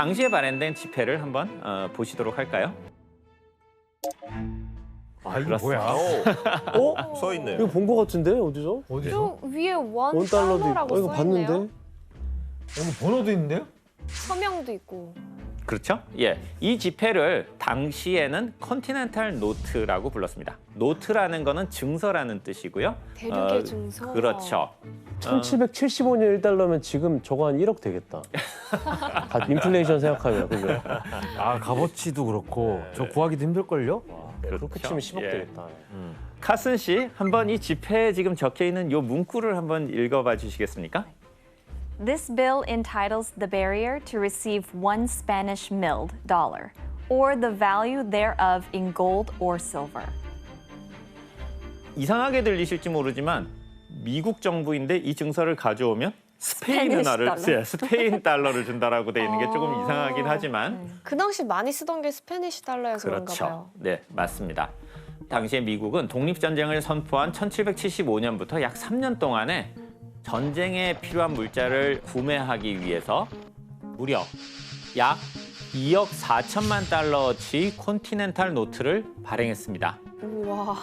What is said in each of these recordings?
당시에 발행된 지폐를 한번 보시도록 할까요? 아 이게 그렇습니다. 뭐야? 어? 써 있네요. 이거 본 거 같은데 어디서? 어디서? 저 위에 원 원 달러도 있고. 달러라고 이거 써 있네요. 봤는데. 여기 번호도 있는데요? 서명도 있고. 그렇죠? 예, 이 지폐를 당시에는 컨티넨탈 노트라고 불렀습니다. 노트라는 거는 증서라는 뜻이고요. 대륙의 증서. 그렇죠. 1775년 1달러면 지금 저거 한 1억 되겠다. 다 인플레이션 생각하면 그죠? 아 값어치도 그렇고 저 구하기도 힘들걸요? 그렇게 치면 10억 예. 되겠다. 카슨 씨, 한번 이 지폐에 지금 적혀 있는 요 문구를 한번 읽어봐 주시겠습니까? This bill entitles the bearer to receive 1 Spanish milled dollar, or the value thereof in gold or silver. 이상하게 들리실지 모르지만 미국 정부인데 이 증서를 가져오면 스페인 스페니쉬 은화를 달러. 스페인 달러를 준다라고 돼 있는 게 조금 이상하긴 하지만 그 당시 많이 쓰던 게 스페니쉬 달러여서 그런가 그렇죠. 봐요. 네, 맞습니다. 당시에 미국은 독립전쟁을 선포한 1775년부터 약 3년 동안에 전쟁에 필요한 물자를 구매하기 위해서 무려 약 2억 4천만 달러어치 콘티넨탈 노트를 발행했습니다. 우와.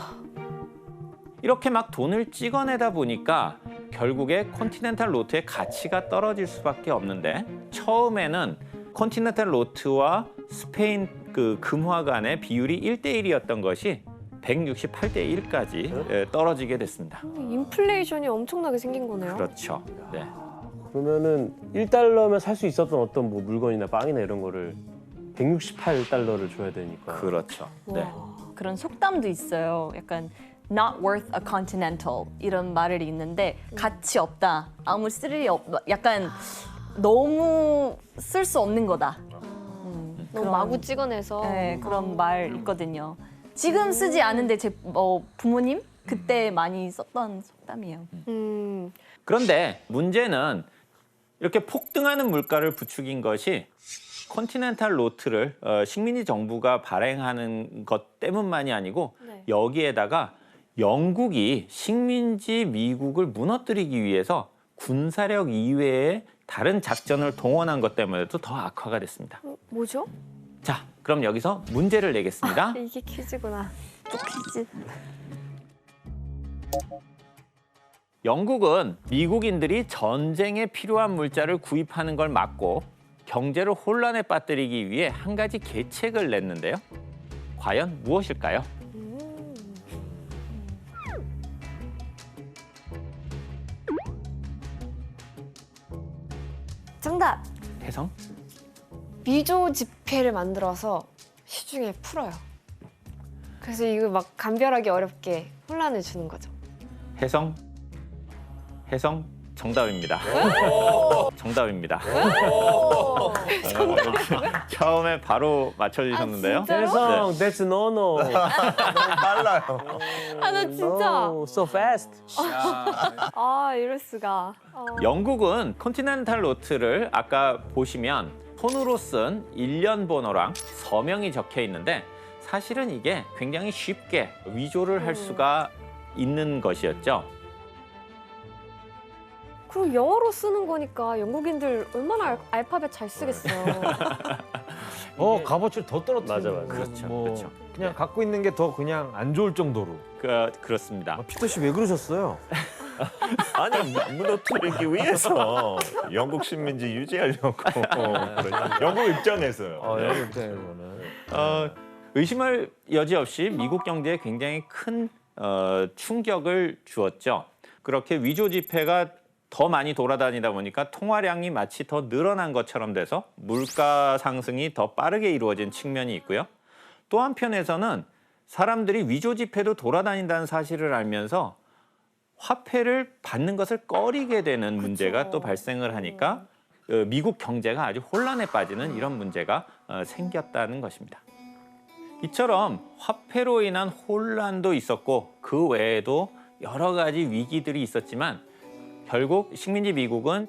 이렇게 막 돈을 찍어내다 보니까 결국에 콘티넨탈 노트의 가치가 떨어질 수밖에 없는데 처음에는 콘티넨탈 노트와 스페인 그 금화 간의 비율이 1대1이었던 것이 168대 1까지 떨어지게 됐습니다. 인플레이션이 엄청나게 생긴 거네요. 그렇죠. 네. 그러면은 1달러면 살 수 있었던 어떤 뭐 물건이나 빵이나 이런 거를 168달러를 줘야 되니까. 그렇죠. 네. 와. 그런 속담도 있어요. 약간 not worth a continental 이런 말이 있는데 가치 없다, 아무 쓸 일이 없, 약간 너무 쓸 수 없는 거다. 너무 그런- 마구 찍어내서. 네, 그런 말 있거든요. 지금 쓰지 않은데 제 부모님 그때 많이 썼던 속담이에요. 그런데 문제는 이렇게 폭등하는 물가를 부추긴 것이 컨티넨탈 노트를 식민지 정부가 발행하는 것 때문만이 아니고 네. 여기에다가 영국이 식민지 미국을 무너뜨리기 위해서 군사력 이외에 다른 작전을 동원한 것 때문에도 더 악화가 됐습니다. 뭐죠? 자, 그럼 여기서 문제를 내겠습니다. 이게 퀴즈구나. 또 퀴즈. 영국은 미국인들이 전쟁에 필요한 물자를 구입하는 걸 막고 경제를 혼란에 빠뜨리기 위해 한 가지 계책을 냈는데요. 과연 무엇일까요? 정답. 혜성? 미조 지폐를 만들어서 시중에 풀어요. 그래서 이거 막 감별하기 어렵게 혼란을 주는 거죠. 혜성? 혜성? 정답입니다. 정답입니다. 처음에 바로 맞춰주셨는데요. 아, 진짜요? 혜성, that's no no. 빨라요. 아, 나 진짜. No, so fast. 아, 이럴 수가. 영국은 컨티넨탈 노트를 아까 보시면 손으로 쓴 일련 번호랑 서명이 적혀 있는데 사실은 이게 굉장히 쉽게 위조를 할 수가 있는 것이었죠. 그리고 영어로 쓰는 거니까 영국인들 얼마나 알파벳 잘 쓰겠어요. 값어치를 더 떨어뜨리는 맞아, 맞아. 그렇죠, 뭐 그렇죠. 그냥 갖고 있는 게 더 그냥 안 좋을 정도로. 그렇습니다. 피터 씨 왜 그러셨어요? 아니 무너뜨리기 위해서 영국 식민지 유지하려고 그러죠. 영국 입장에서요. 여기 입장에서는. 의심할 여지 없이 미국 경제에 굉장히 큰 충격을 주었죠. 그렇게 위조 지폐가 더 많이 돌아다니다 보니까 통화량이 마치 더 늘어난 것처럼 돼서 물가 상승이 더 빠르게 이루어진 측면이 있고요. 또 한편에서는 사람들이 위조 지폐도 돌아다닌다는 사실을 알면서 화폐를 받는 것을 꺼리게 되는 문제가 또 발생을 하니까 미국 경제가 아주 혼란에 빠지는 이런 문제가 생겼다는 것입니다. 이처럼 화폐로 인한 혼란도 있었고 그 외에도 여러 가지 위기들이 있었지만 결국 식민지 미국은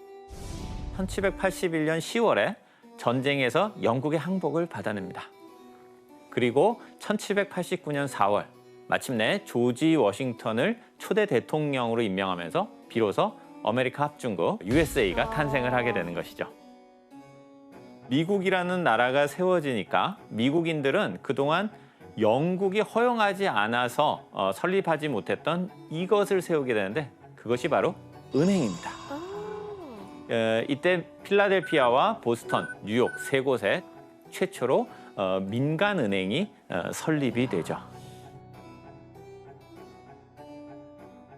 1781년 10월에 전쟁에서 영국의 항복을 받아냅니다. 그리고 1789년 4월 마침내 조지 워싱턴을 초대 대통령으로 임명하면서 비로소 아메리카 합중국 USA가 탄생을 하게 되는 것이죠. 미국이라는 나라가 세워지니까 미국인들은 그동안 영국이 허용하지 않아서 설립하지 못했던 이것을 세우게 되는데 그것이 바로 은행입니다. 이때 필라델피아와 보스턴, 뉴욕 세 곳에 최초로 민간 은행이 설립이 되죠.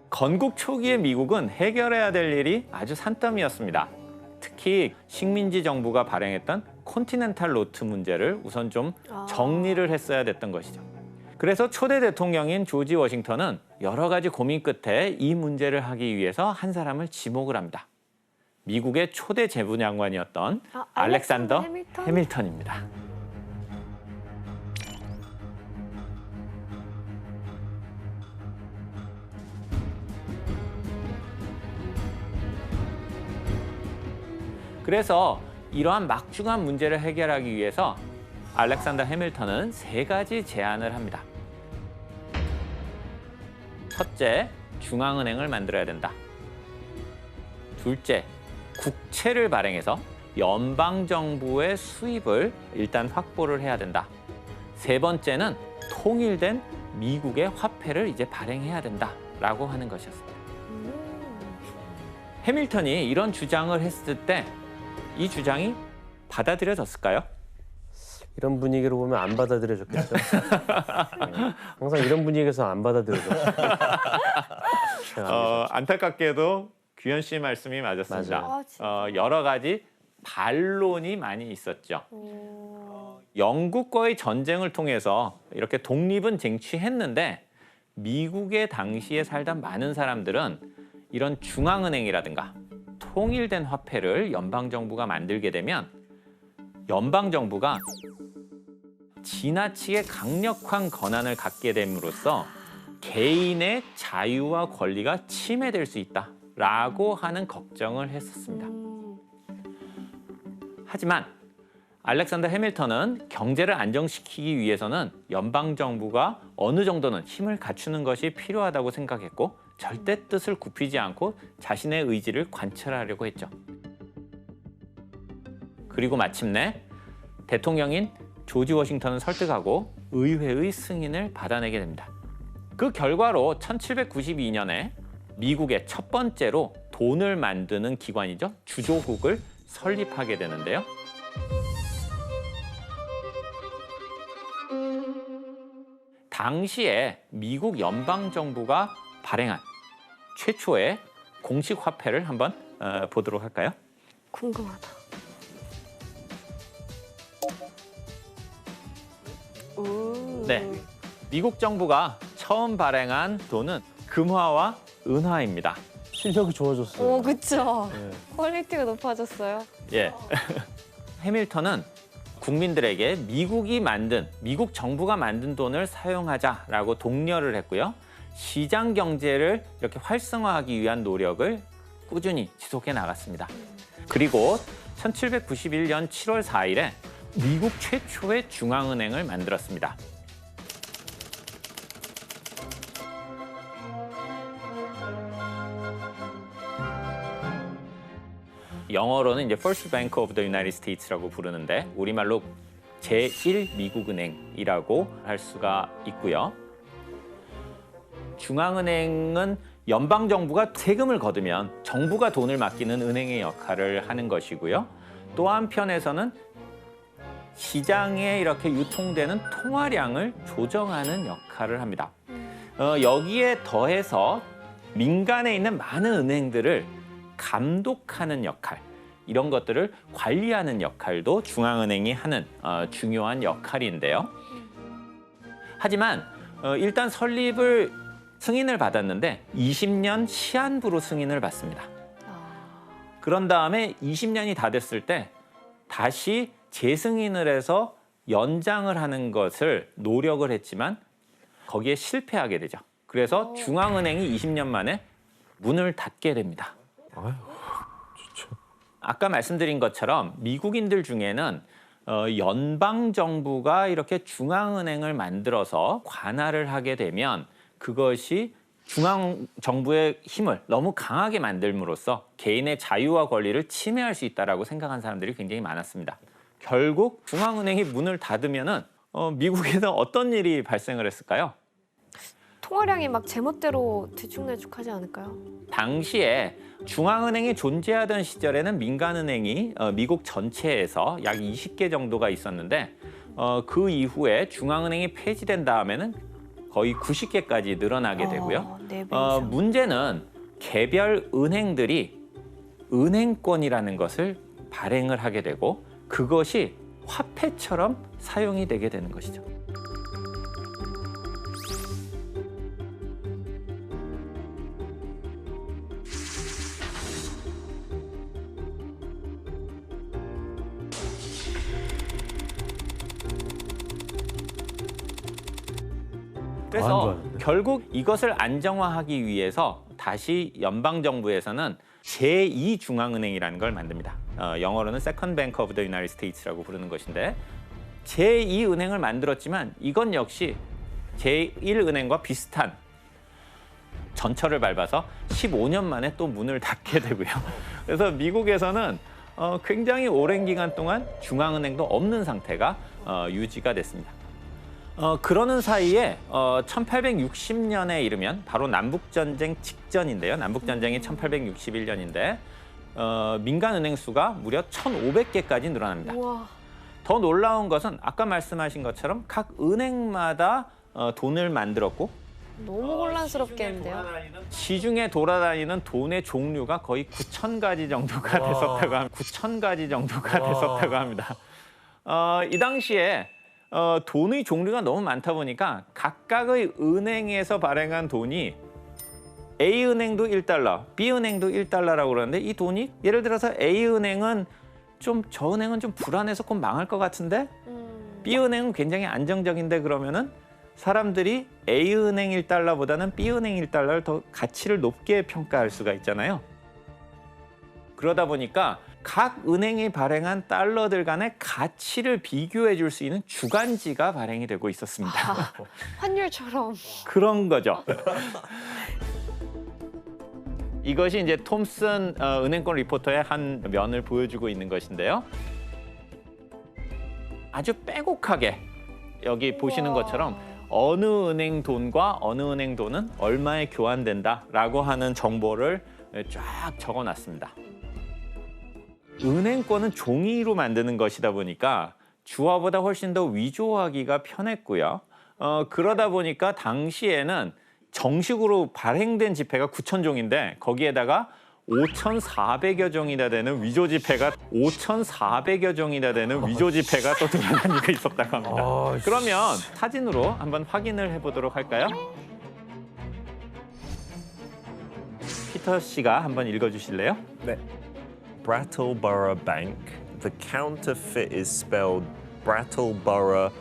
건국 초기의 미국은 해결해야 될 일이 아주 산더미였습니다. 특히 식민지 정부가 발행했던 콘티넨탈 노트 문제를 우선 좀 정리를 했어야 됐던 것이죠. 그래서 초대 대통령인 조지 워싱턴은 여러 가지 고민 끝에 이 문제를 하기 위해서 한 사람을 지목을 합니다. 미국의 초대 재무장관이었던 알렉산더 해밀턴입니다. 그래서 이러한 막중한 문제를 해결하기 위해서 알렉산더 해밀턴은 세 가지 제안을 합니다. 첫째, 중앙은행을 만들어야 된다. 둘째, 국채를 발행해서 연방정부의 수입을 일단 확보를 해야 된다. 세 번째는 통일된 미국의 화폐를 이제 발행해야 된다라고 하는 것이었습니다. 해밀턴이 이런 주장을 했을 때 이 주장이 받아들여졌을까요? 이런 분위기로 보면 안 받아들여졌겠죠. 네. 항상 이런 분위기에서 안 받아들여졌어요. 안타깝게도 규현 씨 말씀이 맞았습니다. 맞아요. 여러 가지 반론이 많이 있었죠. 영국과의 전쟁을 통해서 이렇게 독립은 쟁취했는데 미국의 당시에 살던 많은 사람들은 이런 중앙은행이라든가 통일된 화폐를 연방정부가 만들게 되면 연방정부가 지나치게 강력한 권한을 갖게 됨으로써 개인의 자유와 권리가 침해될 수 있다라고 하는 걱정을 했었습니다. 하지만 알렉산더 해밀턴은 경제를 안정시키기 위해서는 연방정부가 어느 정도는 힘을 갖추는 것이 필요하다고 생각했고 절대 뜻을 굽히지 않고 자신의 의지를 관철하려고 했죠. 그리고 마침내 대통령인 조지 워싱턴을 설득하고 의회의 승인을 받아내게 됩니다. 그 결과로 1792년에 미국의 첫 번째로 돈을 만드는 기관이죠. 주조국을 설립하게 되는데요. 당시에 미국 연방정부가 발행한 최초의 공식 화폐를 한번 보도록 할까요? 궁금하다. 네, 미국 정부가 처음 발행한 돈은 금화와 은화입니다. 실력이 좋아졌어요. 오, 그쵸. 네. 퀄리티가 높아졌어요. 예. 해밀턴은 국민들에게 미국 정부가 만든 돈을 사용하자라고 독려를 했고요. 시장 경제를 이렇게 활성화하기 위한 노력을 꾸준히 지속해 나갔습니다. 그리고 1791년 7월 4일에 미국 최초의 중앙은행을 만들었습니다. 영어로는 이제 First Bank of the United States라고 부르는데 우리말로 제1 미국은행이라고 할 수가 있고요. 중앙은행은 연방정부가 세금을 거두면 정부가 돈을 맡기는 은행의 역할을 하는 것이고요. 또 한편에서는 시장에 이렇게 유통되는 통화량을 조정하는 역할을 합니다. 여기에 더해서 민간에 있는 많은 은행들을 감독하는 역할, 이런 것들을 관리하는 역할도 중앙은행이 하는 중요한 역할인데요. 하지만 일단 설립을 승인을 받았는데 20년 시한부로 승인을 받습니다. 그런 다음에 20년이 다 됐을 때 다시 재승인을 해서 연장을 하는 것을 노력을 했지만 거기에 실패하게 되죠. 그래서 중앙은행이 20년 만에 문을 닫게 됩니다. 아유, 진짜. 아까 말씀드린 것처럼 미국인들 중에는 연방 정부가 이렇게 중앙은행을 만들어서 관할을 하게 되면 그것이 중앙 정부의 힘을 너무 강하게 만들므로써 개인의 자유와 권리를 침해할 수 있다라고 생각한 사람들이 굉장히 많았습니다. 결국 중앙은행이 문을 닫으면은 미국에는 어떤 일이 발생을 했을까요? 통화량이 막 제멋대로 들쭉날쭉하지 않을까요? 당시에 중앙은행이 존재하던 시절에는 민간은행이 미국 전체에서 약 20개 정도가 있었는데 그 이후에 중앙은행이 폐지된 다음에는 거의 90개까지 늘어나게 되고요. 4배 이상. 문제는 개별 은행들이 은행권이라는 것을 발행을 하게 되고 그것이 화폐처럼 사용이 되게 되는 것이죠. 그래서 결국 이것을 안정화하기 위해서 다시 연방 정부에서는 제2 중앙은행이라는 걸 만듭니다. 영어로는 Second Bank of the United States라고 부르는 것인데 제2 은행을 만들었지만 이건 역시 제1은행과 비슷한 전철을 밟아서 15년 만에 또 문을 닫게 되고요. 그래서 미국에서는 굉장히 오랜 기간 동안 중앙은행도 없는 상태가 유지가 됐습니다. 그러는 사이에 1860년에 이르면 바로 남북전쟁 직전인데요. 남북전쟁이 1861년인데 민간은행 수가 무려 1,500개까지 늘어납니다. 우와. 더 놀라운 것은 아까 말씀하신 것처럼 각 은행마다 돈을 만들었고 너무 혼란스럽겠는데요. 시중에 돌아다니는 돈의 종류가 거의 9,000가지 정도가 됐었다고 합니다. 9,000가지 정도가 됐었다고 합니다. 이 당시에 돈의 종류가 너무 많다 보니까 각각의 은행에서 발행한 돈이 A은행도 1달러, B은행도 1달러라고 그러는데 이 돈이 예를 들어서 A은행은 저 은행은 좀 불안해서 곧 망할 것 같은데 B은행은 굉장히 안정적인데 그러면은 사람들이 A은행 1달러보다는 B은행 1달러를 더 가치를 높게 평가할 수가 있잖아요. 그러다 보니까 각 은행이 발행한 달러들 간의 가치를 비교해 줄 수 있는 주간지가 발행이 되고 있었습니다. 환율처럼. 그런 거죠. 이것이 이제 톰슨 은행권 리포터의 한 면을 보여주고 있는 것인데요. 아주 빼곡하게 여기 보시는 것처럼 어느 은행 돈과 어느 은행 돈은 얼마에 교환된다라고 하는 정보를 쫙 적어놨습니다. 은행권은 종이로 만드는 것이다 보니까 주화보다 훨씬 더 위조하기가 편했고요. 그러다 보니까 당시에는 정식으로 발행된 지폐가 9,000종인데 거기에다가 5,400여 종이나 되는 위조 지폐가 5,400여 종이나 되는 위조 지폐가 또 돌아다니고 있었다고 합니다. 그러면 사진으로 한번 확인을 해보도록 할까요? 피터 씨가 한번 읽어주실래요? 네. Brattleboro Bank. The counterfeit is spelled Brattleboro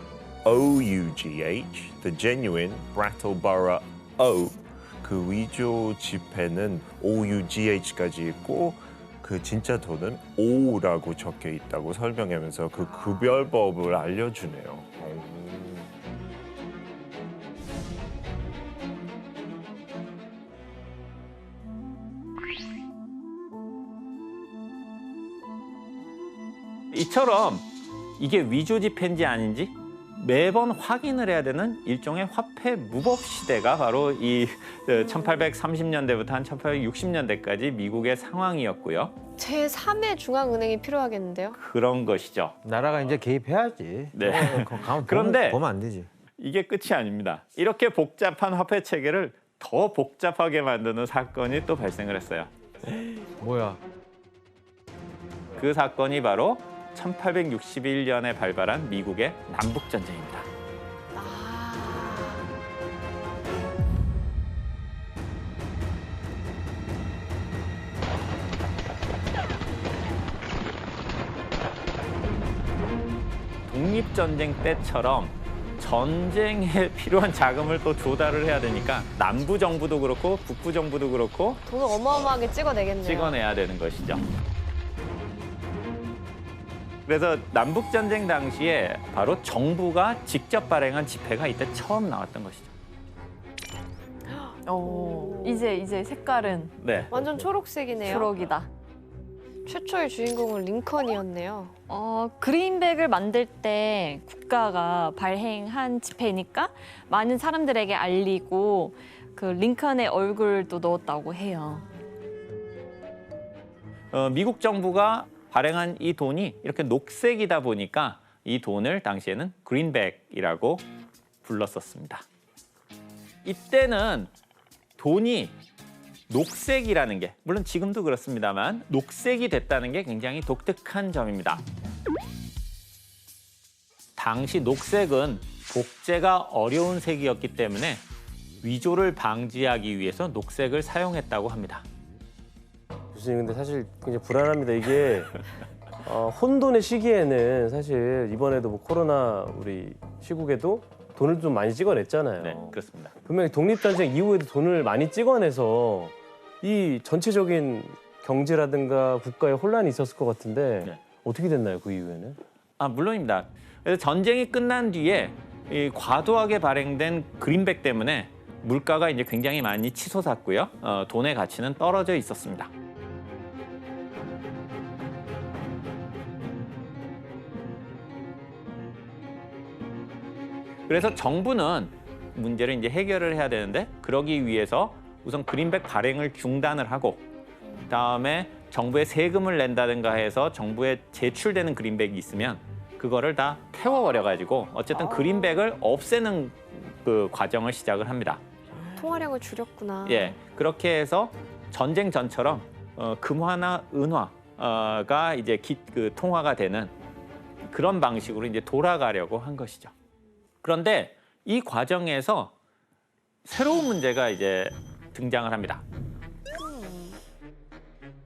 O-U-G-H. The genuine Brattleboro O. 그 위조 지폐는 O-U-G-H까지 있고 그 진짜 돈은 O라고 적혀 있다고 설명하면서 그 구별법을 알려주네요. 이처럼 이게 위조 지폐인지 아닌지 매번 확인을 해야 되는 일종의 화폐 무법 시대가 바로 이 1830년대부터 한 1860년대까지 미국의 상황이었고요. 제3의 중앙은행이 필요하겠는데요? 그런 것이죠. 나라가 이제 개입해야지. 네. 가만 그런데 보면 안 되지. 이게 끝이 아닙니다. 이렇게 복잡한 화폐 체계를 더 복잡하게 만드는 사건이 또 발생을 했어요. 뭐야? 그 사건이 바로 1861년에 발발한 미국의 남북전쟁입니다. 독립전쟁 때처럼 전쟁에 필요한 자금을 또 조달을 해야 되니까 남부 정부도 그렇고 북부 정부도 그렇고 돈을 어마어마하게 찍어내겠네요. 찍어내야 되는 것이죠. 그래서 남북전쟁 당시에 바로 정부가 직접 발행한 지폐가 이때 처음 나왔던 것이죠. 이제 색깔은 네. 완전 초록색이네요. 초록이다. 최초의 주인공은 링컨이었네요. 그린백을 만들 때 국가가 발행한 지폐니까 많은 사람들에게 알리고 그 링컨의 얼굴도 넣었다고 해요. 미국 정부가 발행한 이 돈이 이렇게 녹색이다 보니까 이 돈을 당시에는 그린백이라고 불렀었습니다. 이때는 돈이 녹색이라는 게, 물론 지금도 그렇습니다만 녹색이 됐다는 게 굉장히 독특한 점입니다. 당시 녹색은 복제가 어려운 색이었기 때문에 위조를 방지하기 위해서 녹색을 사용했다고 합니다. 교수님 근데 사실 굉장히 불안합니다. 이게 혼돈의 시기에는 사실 이번에도 뭐 코로나 우리 시국에도 돈을 좀 많이 찍어냈잖아요. 네, 그렇습니다. 분명히 독립전쟁 이후에도 돈을 많이 찍어내서 이 전체적인 경제라든가 국가에 혼란이 있었을 것 같은데 네. 어떻게 됐나요, 그 이후에는? 물론입니다. 그래서 전쟁이 끝난 뒤에 이 과도하게 발행된 그린백 때문에 물가가 이제 굉장히 많이 치솟았고요. 돈의 가치는 떨어져 있었습니다. 그래서 정부는 문제를 이제 해결을 해야 되는데 그러기 위해서 우선 그린백 발행을 중단을 하고 그다음에 정부에 세금을 낸다든가 해서 정부에 제출되는 그린백이 있으면 그거를 다 태워버려 가지고 어쨌든 그린백을 없애는 그 과정을 시작을 합니다. 통화량을 줄였구나. 예, 그렇게 해서 전쟁 전처럼 금화나 은화가 이제 그 통화가 되는 그런 방식으로 이제 돌아가려고 한 것이죠. 그런데 이 과정에서 새로운 문제가 이제 등장을 합니다.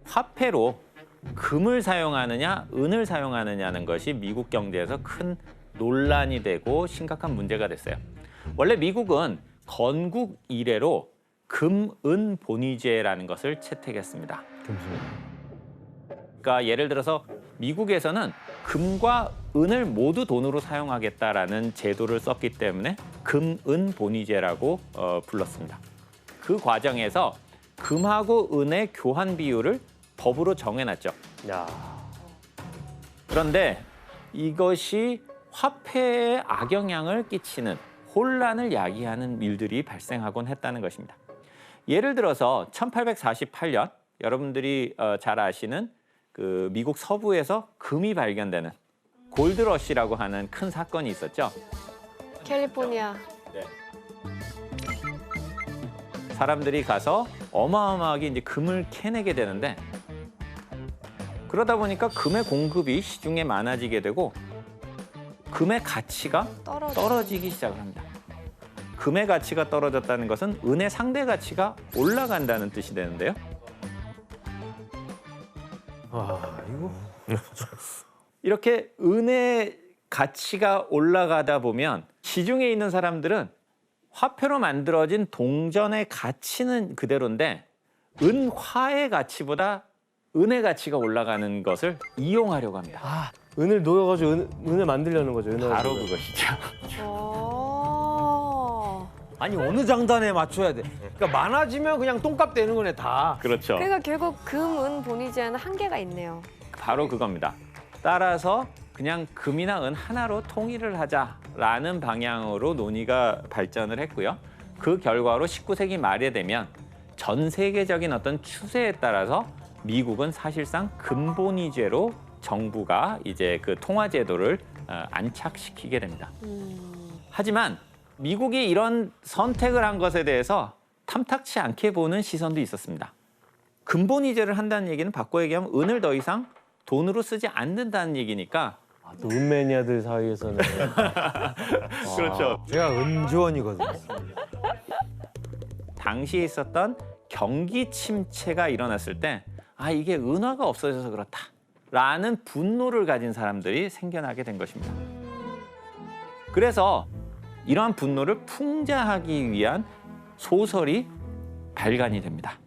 화폐로 금을 사용하느냐 은을 사용하느냐는 것이 미국 경제에서 큰 논란이 되고 심각한 문제가 됐어요. 원래 미국은 건국 이래로 금, 은 본위제라는 것을 채택했습니다. 그러니까 예를 들어서 미국에서는 금과 은을 모두 돈으로 사용하겠다라는 제도를 썼기 때문에 금, 은 본위제라고 불렀습니다. 그 과정에서 금하고 은의 교환 비율을 법으로 정해놨죠. 야, 그런데 이것이 화폐에 악영향을 끼치는 혼란을 야기하는 일들이 발생하곤 했다는 것입니다. 예를 들어서 1848년 여러분들이 잘 아시는 그 미국 서부에서 금이 발견되는 골드러시라고 하는 큰 사건이 있었죠. 캘리포니아. 사람들이 가서 어마어마하게 이제 금을 캐내게 되는데 그러다 보니까 금의 공급이 시중에 많아지게 되고 금의 가치가 떨어지기 시작을 합니다. 금의 가치가 떨어졌다는 것은 은의 상대 가치가 올라간다는 뜻이 되는데요. 이거 이렇게 은의 가치가 올라가다 보면 시중에 있는 사람들은 화폐로 만들어진 동전의 가치는 그대로인데 은화의 가치보다 은의 가치가 올라가는 것을 이용하려고 합니다. 은을 녹여가지고 은을 만들려는 거죠. 은을 바로 가지고. 그것이죠. 아니 어느 장단에 맞춰야 돼? 그러니까 많아지면 그냥 똥값 되는 거네 다. 그렇죠. 그러니까 결국 금, 은 본위제는 한계가 있네요. 바로 그겁니다. 따라서 그냥 금이나 은 하나로 통일을 하자라는 방향으로 논의가 발전을 했고요. 그 결과로 19세기 말에 되면 전 세계적인 어떤 추세에 따라서 미국은 사실상 금본위제로 정부가 이제 그 통화 제도를 안착시키게 됩니다. 하지만 미국이 이런 선택을 한 것에 대해서 탐탁치 않게 보는 시선도 있었습니다. 금본위제를 한다는 얘기는 바꿔 얘기하면 은을 더 이상 돈으로 쓰지 않는다는 얘기니까 또 은매니아들 사이에서는 그렇죠. 제가 은주원이거든요. 당시에 있었던 경기 침체가 일어났을 때 이게 은화가 없어져서 그렇다라는 분노를 가진 사람들이 생겨나게 된 것입니다. 그래서 이러한 분노를 풍자하기 위한 소설이 발간이 됩니다.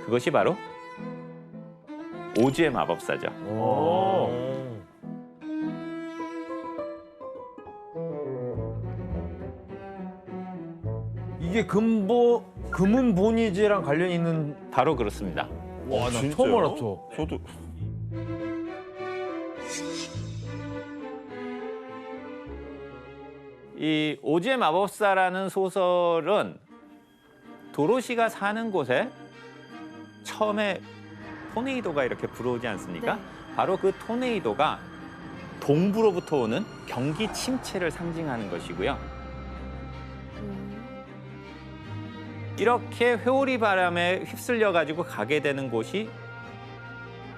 그것이 바로 오즈의 마법사죠. 이게 금보 금은 보니제랑 관련이 있는. 바로 그렇습니다. 와, 나 진짜요? 처음 알았어. 저도 이 오즈의 마법사라는 소설은 도로시가 사는 곳에 처음에 토네이도가 이렇게 불어오지 않습니까? 네. 바로 그 토네이도가 동부로부터 오는 경기 침체를 상징하는 것이고요. 이렇게 회오리 바람에 휩쓸려 가지고 가게 되는 곳이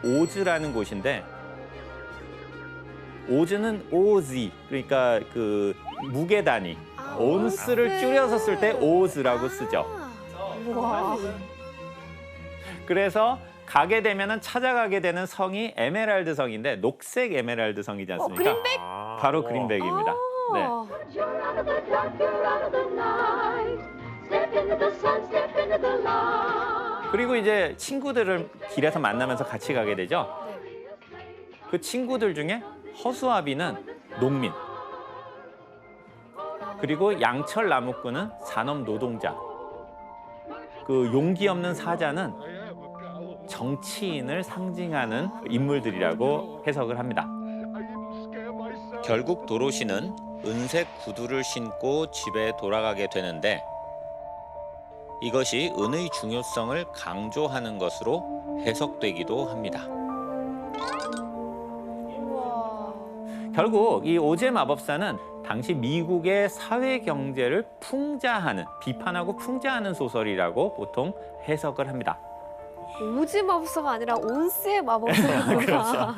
오즈라는 곳인데, 오즈는 오지, 그러니까 그 무게 단위, 온스를 줄여서 쓸 때 오즈라고 쓰죠. 와. 그래서 가게 되면은 찾아가게 되는 성이 에메랄드 성인데 녹색 에메랄드 성이지 않습니까? 그린백? 바로 와. 그린백입니다. 네. You're out of the dark, you're out of the night. Step into the sun, step into the light. 그리고 이제 친구들을 길에서 만나면서 같이 가게 되죠. 그 친구들 중에 허수아비는 농민, 그리고 양철 나무꾼은 산업 노동자, 그 용기 없는 사자는 정치인을 상징하는 인물들이라고 해석을 합니다. 결국 도로시는 은색 구두를 신고 집에 돌아가게 되는데, 이것이 은의 중요성을 강조하는 것으로 해석되기도 합니다. 결국 이 오즈의 마법사는 당시 미국의 사회 경제를 풍자하는, 비판하고 풍자하는 소설이라고 보통 해석을 합니다. 오즈 마법사가 아니라 온스의 마법사구나. 그렇죠.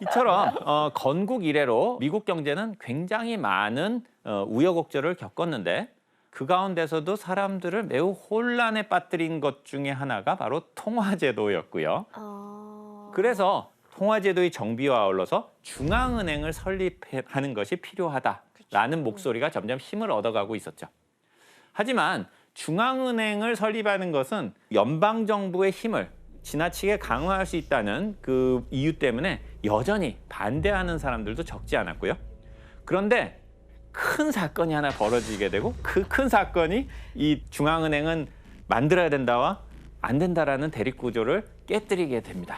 이처럼 건국 이래로 미국 경제는 굉장히 많은 우여곡절을 겪었는데, 그 가운데서도 사람들을 매우 혼란에 빠뜨린 것 중에 하나가 바로 통화제도였고요. 그래서 통화제도의 정비와 아울러서 중앙은행을 설립하는 것이 필요하다라는 목소리가 점점 힘을 얻어가고 있었죠. 하지만 중앙은행을 설립하는 것은 연방정부의 힘을 지나치게 강화할 수 있다는 그 이유 때문에 여전히 반대하는 사람들도 적지 않았고요. 그런데 큰 사건이 하나 벌어지게 되고, 그 큰 사건이 이 중앙은행은 만들어야 된다와 안 된다라는 대립구조를 깨뜨리게 됩니다.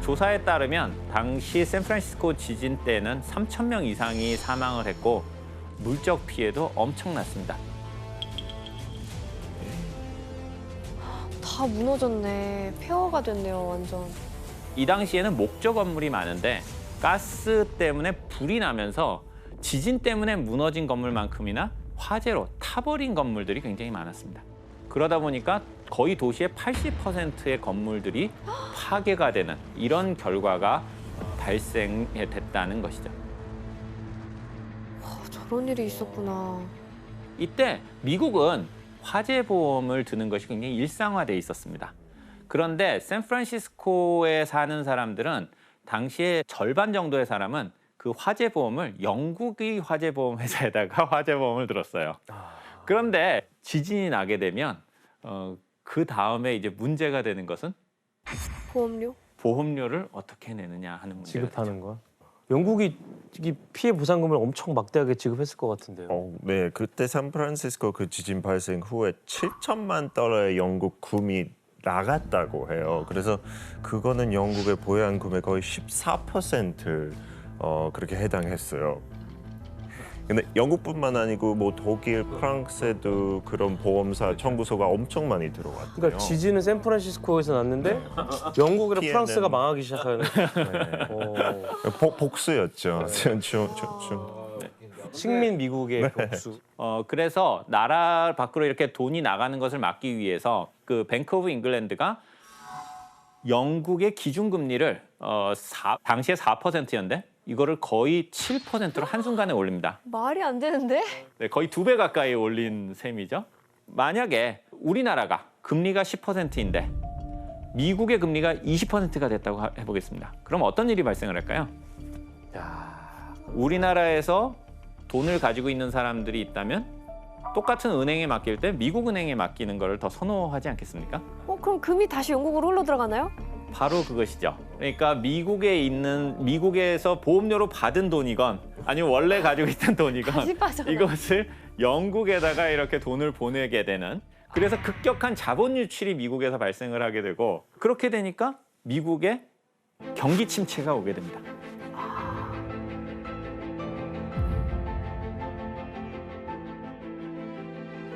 조사에 따르면 당시 샌프란시스코 지진 때는 3,000명 이상이 사망을 했고 물적 피해도 엄청났습니다. 다 무너졌네. 폐허가 됐네요, 완전. 이 당시에는 목조 건물이 많은데 가스 때문에 불이 나면서 지진 때문에 무너진 건물만큼이나 화재로 타버린 건물들이 굉장히 많았습니다. 그러다 보니까 거의 도시의 80%의 건물들이 파괴가 되는 이런 결과가 발생됐다는 것이죠. 저런 일이 있었구나. 이때 미국은 화재 보험을 드는 것이 굉장히 일상화돼 있었습니다. 그런데 샌프란시스코에 사는 사람들은 당시에 절반 정도의 사람은 그 화재 보험을 영국의 화재 보험 회사에다가 화재 보험을 들었어요. 그런데 지진이 나게 되면 그 다음에 이제 문제가 되는 것은 보험료? 보험료를 어떻게 내느냐 하는 문제가 되죠. 지급하는 거. 영국이 이 피해 보상금을 엄청 막대하게 지급했을 것 같은데요. 네, 그때 샌프란시스코 그 지진 발생 후에 7천만 달러의 영국 금이 나갔다고 해요. 그래서 그거는 영국의 보양금의 거의 14% 그렇게 해당했어요. 근데 영국뿐만 아니고 뭐 독일, 프랑스에도 그런 보험사 청구서가 엄청 많이 들어왔대요. 그러니까 지진은 샌프란시스코에서 났는데 영국이랑 피해는- 프랑스가 망하기 시작하는. 복수였죠. 식민 미국의 복수. 그래서 나라 밖으로 이렇게 돈이 나가는 것을 막기 위해서 그 뱅크 오브 잉글랜드가 영국의 기준금리를 당시에 4%였는데 이거를 거의 7%로 한순간에 올립니다. 말이 안 되는데? 네, 거의 2배 가까이 올린 셈이죠. 만약에 우리나라가 금리가 10%인데 미국의 금리가 20%가 됐다고 해보겠습니다. 그럼 어떤 일이 발생을 할까요? 우리나라에서 돈을 가지고 있는 사람들이 있다면 똑같은 은행에 맡길 때 미국 은행에 맡기는 거를 더 선호하지 않겠습니까? 그럼 금이 다시 영국으로 흘러 들어가나요? 바로 그것이죠. 그러니까 미국에서 보험료로 받은 돈이건 아니면 원래 가지고 있던 돈이건 다시 빠져나. 이것을 영국에다가 이렇게 돈을 보내게 되는, 그래서 급격한 자본 유출이 미국에서 발생을 하게 되고, 그렇게 되니까 미국에 경기 침체가 오게 됩니다.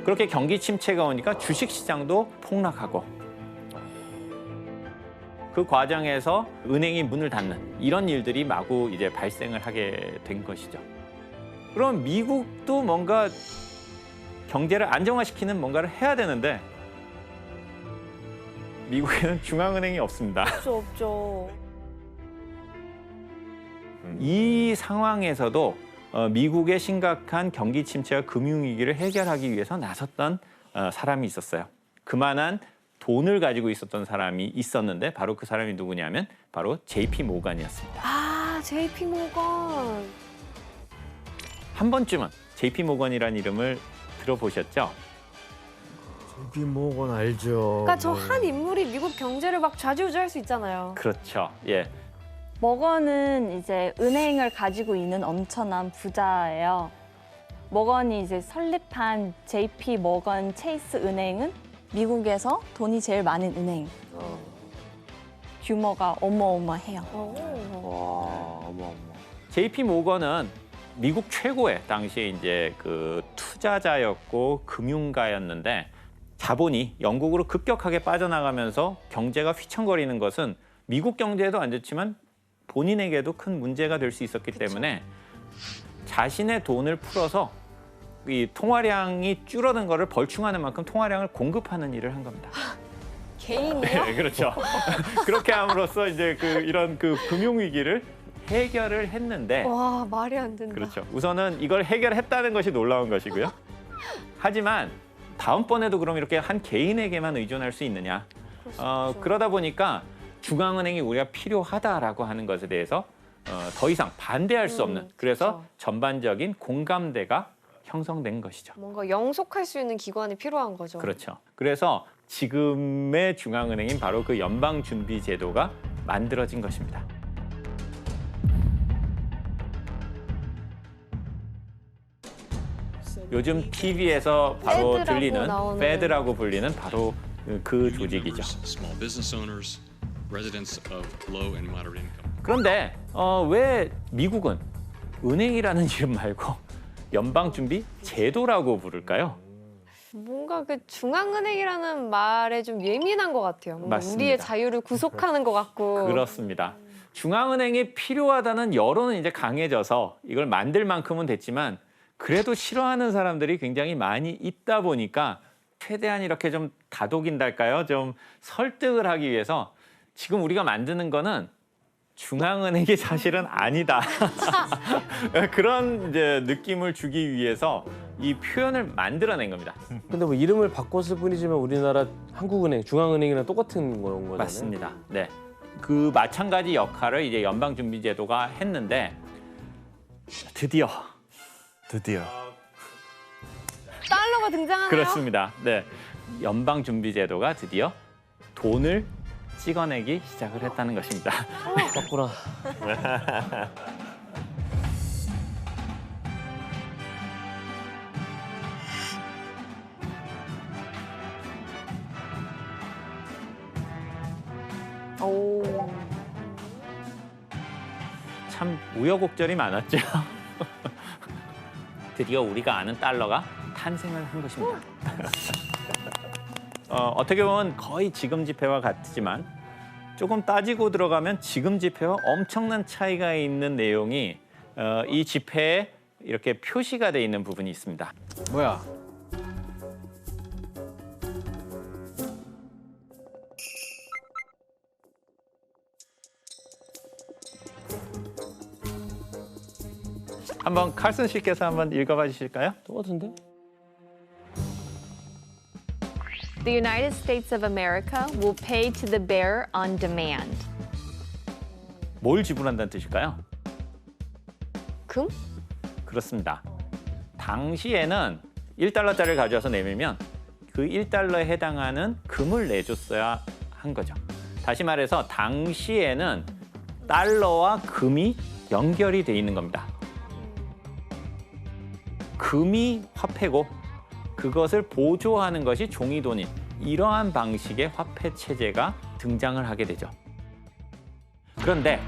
그렇게 경기 침체가 오니까 주식 시장도 폭락하고, 그 과정에서 은행이 문을 닫는 이런 일들이 마구 이제 발생을 하게 된 것이죠. 그럼 미국도 뭔가 경제를 안정화시키는 뭔가를 해야 되는데 미국에는 중앙은행이 없습니다. 없죠. 이 상황에서도 미국의 심각한 경기 침체와 금융위기를 해결하기 위해서 나섰던 사람이 있었어요. 그만한 돈을 가지고 있었던 사람이 있었는데 바로 그 사람이 누구냐면 바로 JP 모건이었습니다. JP 모건. 한 번쯤은 JP 모건이라는 이름을 들어보셨죠? JP 모건 알죠. 그러니까 저 한 인물이 미국 경제를 막 좌지우지할 수 있잖아요. 그렇죠. 예. 머건은 이제 은행을 가지고 있는 엄청난 부자예요. 머건이 이제 설립한 JP 모건 체이스 은행은 미국에서 돈이 제일 많은 은행. 규모가 어마어마해요. JP 모건은 미국 최고의 당시에 이제 그 투자자였고 금융가였는데, 자본이 영국으로 급격하게 빠져나가면서 경제가 휘청거리는 것은 미국 경제에도 안 좋지만 본인에게도 큰 문제가 될 수 있었기 때문에 자신의 돈을 풀어서 이 통화량이 줄어든 거를 벌충하는 만큼 통화량을 공급하는 일을 한 겁니다. 개인이요? 네, 그렇죠. 그렇게 함으로써 이제 이런 금융 위기를 해결을 했는데, 와, 말이 안 된다. 그렇죠. 우선은 이걸 해결했다는 것이 놀라운 것이고요. 하지만 다음번에도 그럼 이렇게 한 개인에게만 의존할 수 있느냐? 그러다 보니까 중앙은행이 우리가 필요하다라고 하는 것에 대해서 더 이상 반대할 수 없는, 그래서 그렇죠. 전반적인 공감대가 형성된 것이죠. 뭔가 영속할 수 있는 기관이 필요한 거죠. 그렇죠. 그래서 지금의 중앙은행인 바로 그 연방준비제도가 만들어진 것입니다. 요즘 TV에서 바로 페드라고 들리는 나오는. 페드라고 불리는 바로 그 조직이죠. Small business owners, residents of low and moderate income. 그런데 왜 미국은 은행이라는 이름 말고 연방준비제도라고 부를까요? 뭔가 그 중앙은행이라는 말에 좀 예민한 것 같아요. 뭔가 맞습니다. 우리의 자유를 구속하는 것 같고. 그렇습니다. 중앙은행이 필요하다는 여론은 이제 강해져서 이걸 만들 만큼은 됐지만, 그래도 싫어하는 사람들이 굉장히 많이 있다 보니까 최대한 이렇게 좀 다독인달까요? 좀 설득을 하기 위해서 지금 우리가 만드는 거는 중앙은행이 사실은 아니다. 그런 이제 느낌을 주기 위해서 이 표현을 만들어낸 겁니다. 근데 뭐 이름을 바꿨을 뿐이지만 우리나라 한국은행, 중앙은행이랑 똑같은 거잖아요. 맞습니다. 네. 그 마찬가지 역할을 이제 연방준비제도가 했는데 드디어 달러가 등장하나요? 그렇습니다. 네. 연방준비제도가 드디어 돈을 찍어내기 시작을 했다는 것입니다. 맞구나. 오. 참 우여곡절이 많았죠. 드디어 우리가 아는 달러가 탄생을 한 것입니다. 어떻게 보면 거의 지금 지폐와 같지만 조금 따지고 들어가면 지금 지폐와 엄청난 차이가 있는 내용이 이 지폐에 이렇게 표시가 돼 있는 부분이 있습니다. 뭐야? 한번 칼슨 씨께서 한번 읽어봐 주실까요? 똑같은데? The United States of America will pay to the bearer on demand. 뭘 지불한다는 뜻일까요? 금? 그렇습니다. 당시에는 1달러짜리를 가져와서 내밀면 그 1달러에 해당하는 금을 내줬어야 한 거죠. 다시 말해서 당시에는 달러와 금이 연결이 돼 있는 겁니다. 금이 화폐고 그것을 보조하는 것이 종이돈인 이러한 방식의 화폐 체제가 등장을 하게 되죠. 그런데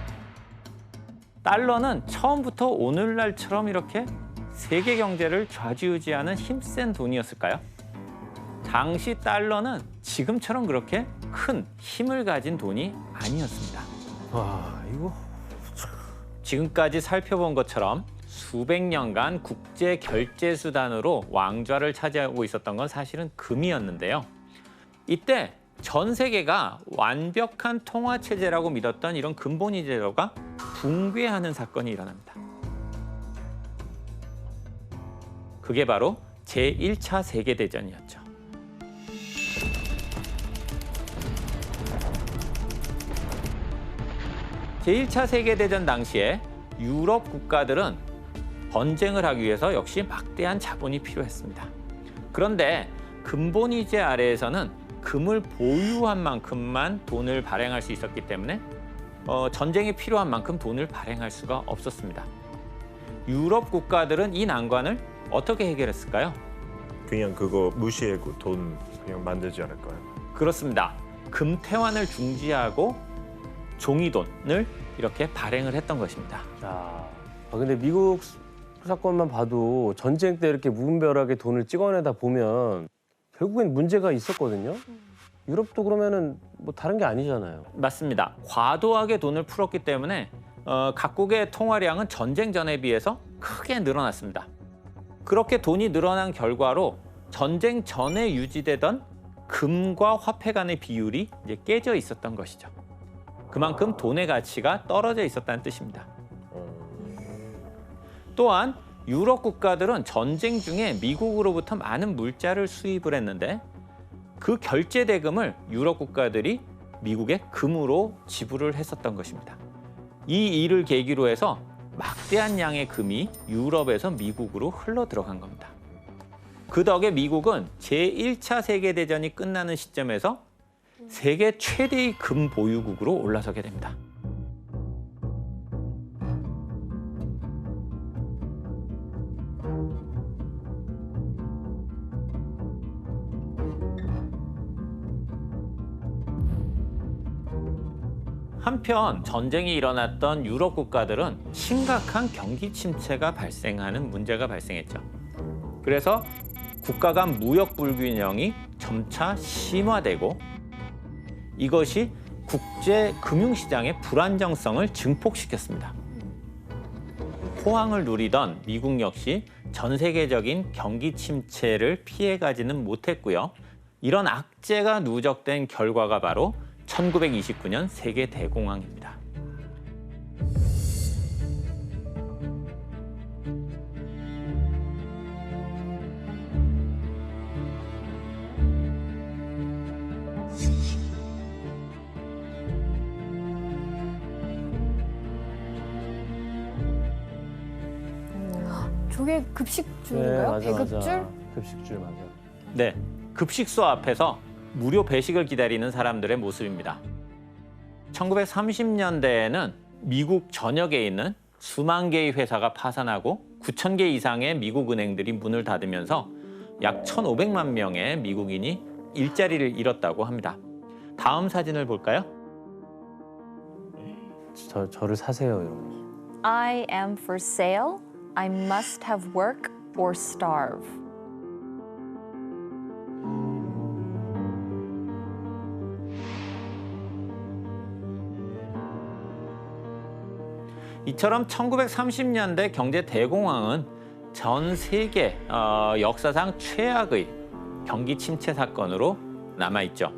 달러는 처음부터 오늘날처럼 이렇게 세계 경제를 좌지우지하는 힘센 돈이었을까요? 당시 달러는 지금처럼 그렇게 큰 힘을 가진 돈이 아니었습니다. 와, 이거 지금까지 살펴본 것처럼 수백 년간 국제 결제 수단으로 왕좌를 차지하고 있었던 건 사실은 금이었는데요. 이때 전 세계가 완벽한 통화 체제라고 믿었던 이런 금본위 제도가 붕괴하는 사건이 일어납니다. 그게 바로 제1차 세계대전이었죠. 제1차 세계대전 당시에 유럽 국가들은 전쟁을 하기 위해서 역시 막대한 자본이 필요했습니다. 그런데 금본위제 아래에서는 금을 보유한 만큼만 돈을 발행할 수 있었기 때문에 전쟁에 필요한 만큼 돈을 발행할 수가 없었습니다. 유럽 국가들은 이 난관을 어떻게 해결했을까요? 그냥 그거 무시하고 돈 그냥 만들지 않을까요? 그렇습니다. 금태환을 중지하고 종이돈을 이렇게 발행을 했던 것입니다. 자, 근데 미국 사건만 봐도 전쟁 때 이렇게 무분별하게 돈을 찍어내다 보면 결국엔 문제가 있었거든요. 유럽도 그러면은 뭐 다른 게 아니잖아요. 맞습니다. 과도하게 돈을 풀었기 때문에 각국의 통화량은 전쟁 전에 비해서 크게 늘어났습니다. 그렇게 돈이 늘어난 결과로 전쟁 전에 유지되던 금과 화폐 간의 비율이 이제 깨져 있었던 것이죠. 그만큼 돈의 가치가 떨어져 있었다는 뜻입니다. 또한 유럽 국가들은 전쟁 중에 미국으로부터 많은 물자를 수입을 했는데 그 결제 대금을 유럽 국가들이 미국에 금으로 지불을 했었던 것입니다. 이 일을 계기로 해서 막대한 양의 금이 유럽에서 미국으로 흘러 들어간 겁니다. 그 덕에 미국은 제1차 세계대전이 끝나는 시점에서 세계 최대의 금 보유국으로 올라서게 됩니다. 한편 전쟁이 일어났던 유럽 국가들은 심각한 경기 침체가 발생하는 문제가 발생했죠. 그래서 국가 간 무역 불균형이 점차 심화되고 이것이 국제 금융시장의 불안정성을 증폭시켰습니다. 호황을 누리던 미국 역시 전 세계적인 경기 침체를 피해가지는 못했고요. 이런 악재가 누적된 결과가 바로 1929년 세계 대공황입니다. 저게 급식줄인가요? 맞아, 배급줄? 맞아. 급식줄 맞아. 네, 급식소 앞에서 무료 배식을 기다리는 사람들의 모습입니다. 1930년대에는 미국 전역에 있는 수만 개의 회사가 파산하고 9천 개 이상의 미국 은행들이 문을 닫으면서 약 1,500만 명의 미국인이 일자리를 잃었다고 합니다. 다음 사진을 볼까요? 저를 사세요 이런 거. I am for sale. I must have work or starve. 이처럼 1930년대 경제 대공황은 전 세계 역사상 최악의 경기 침체 사건으로 남아있죠.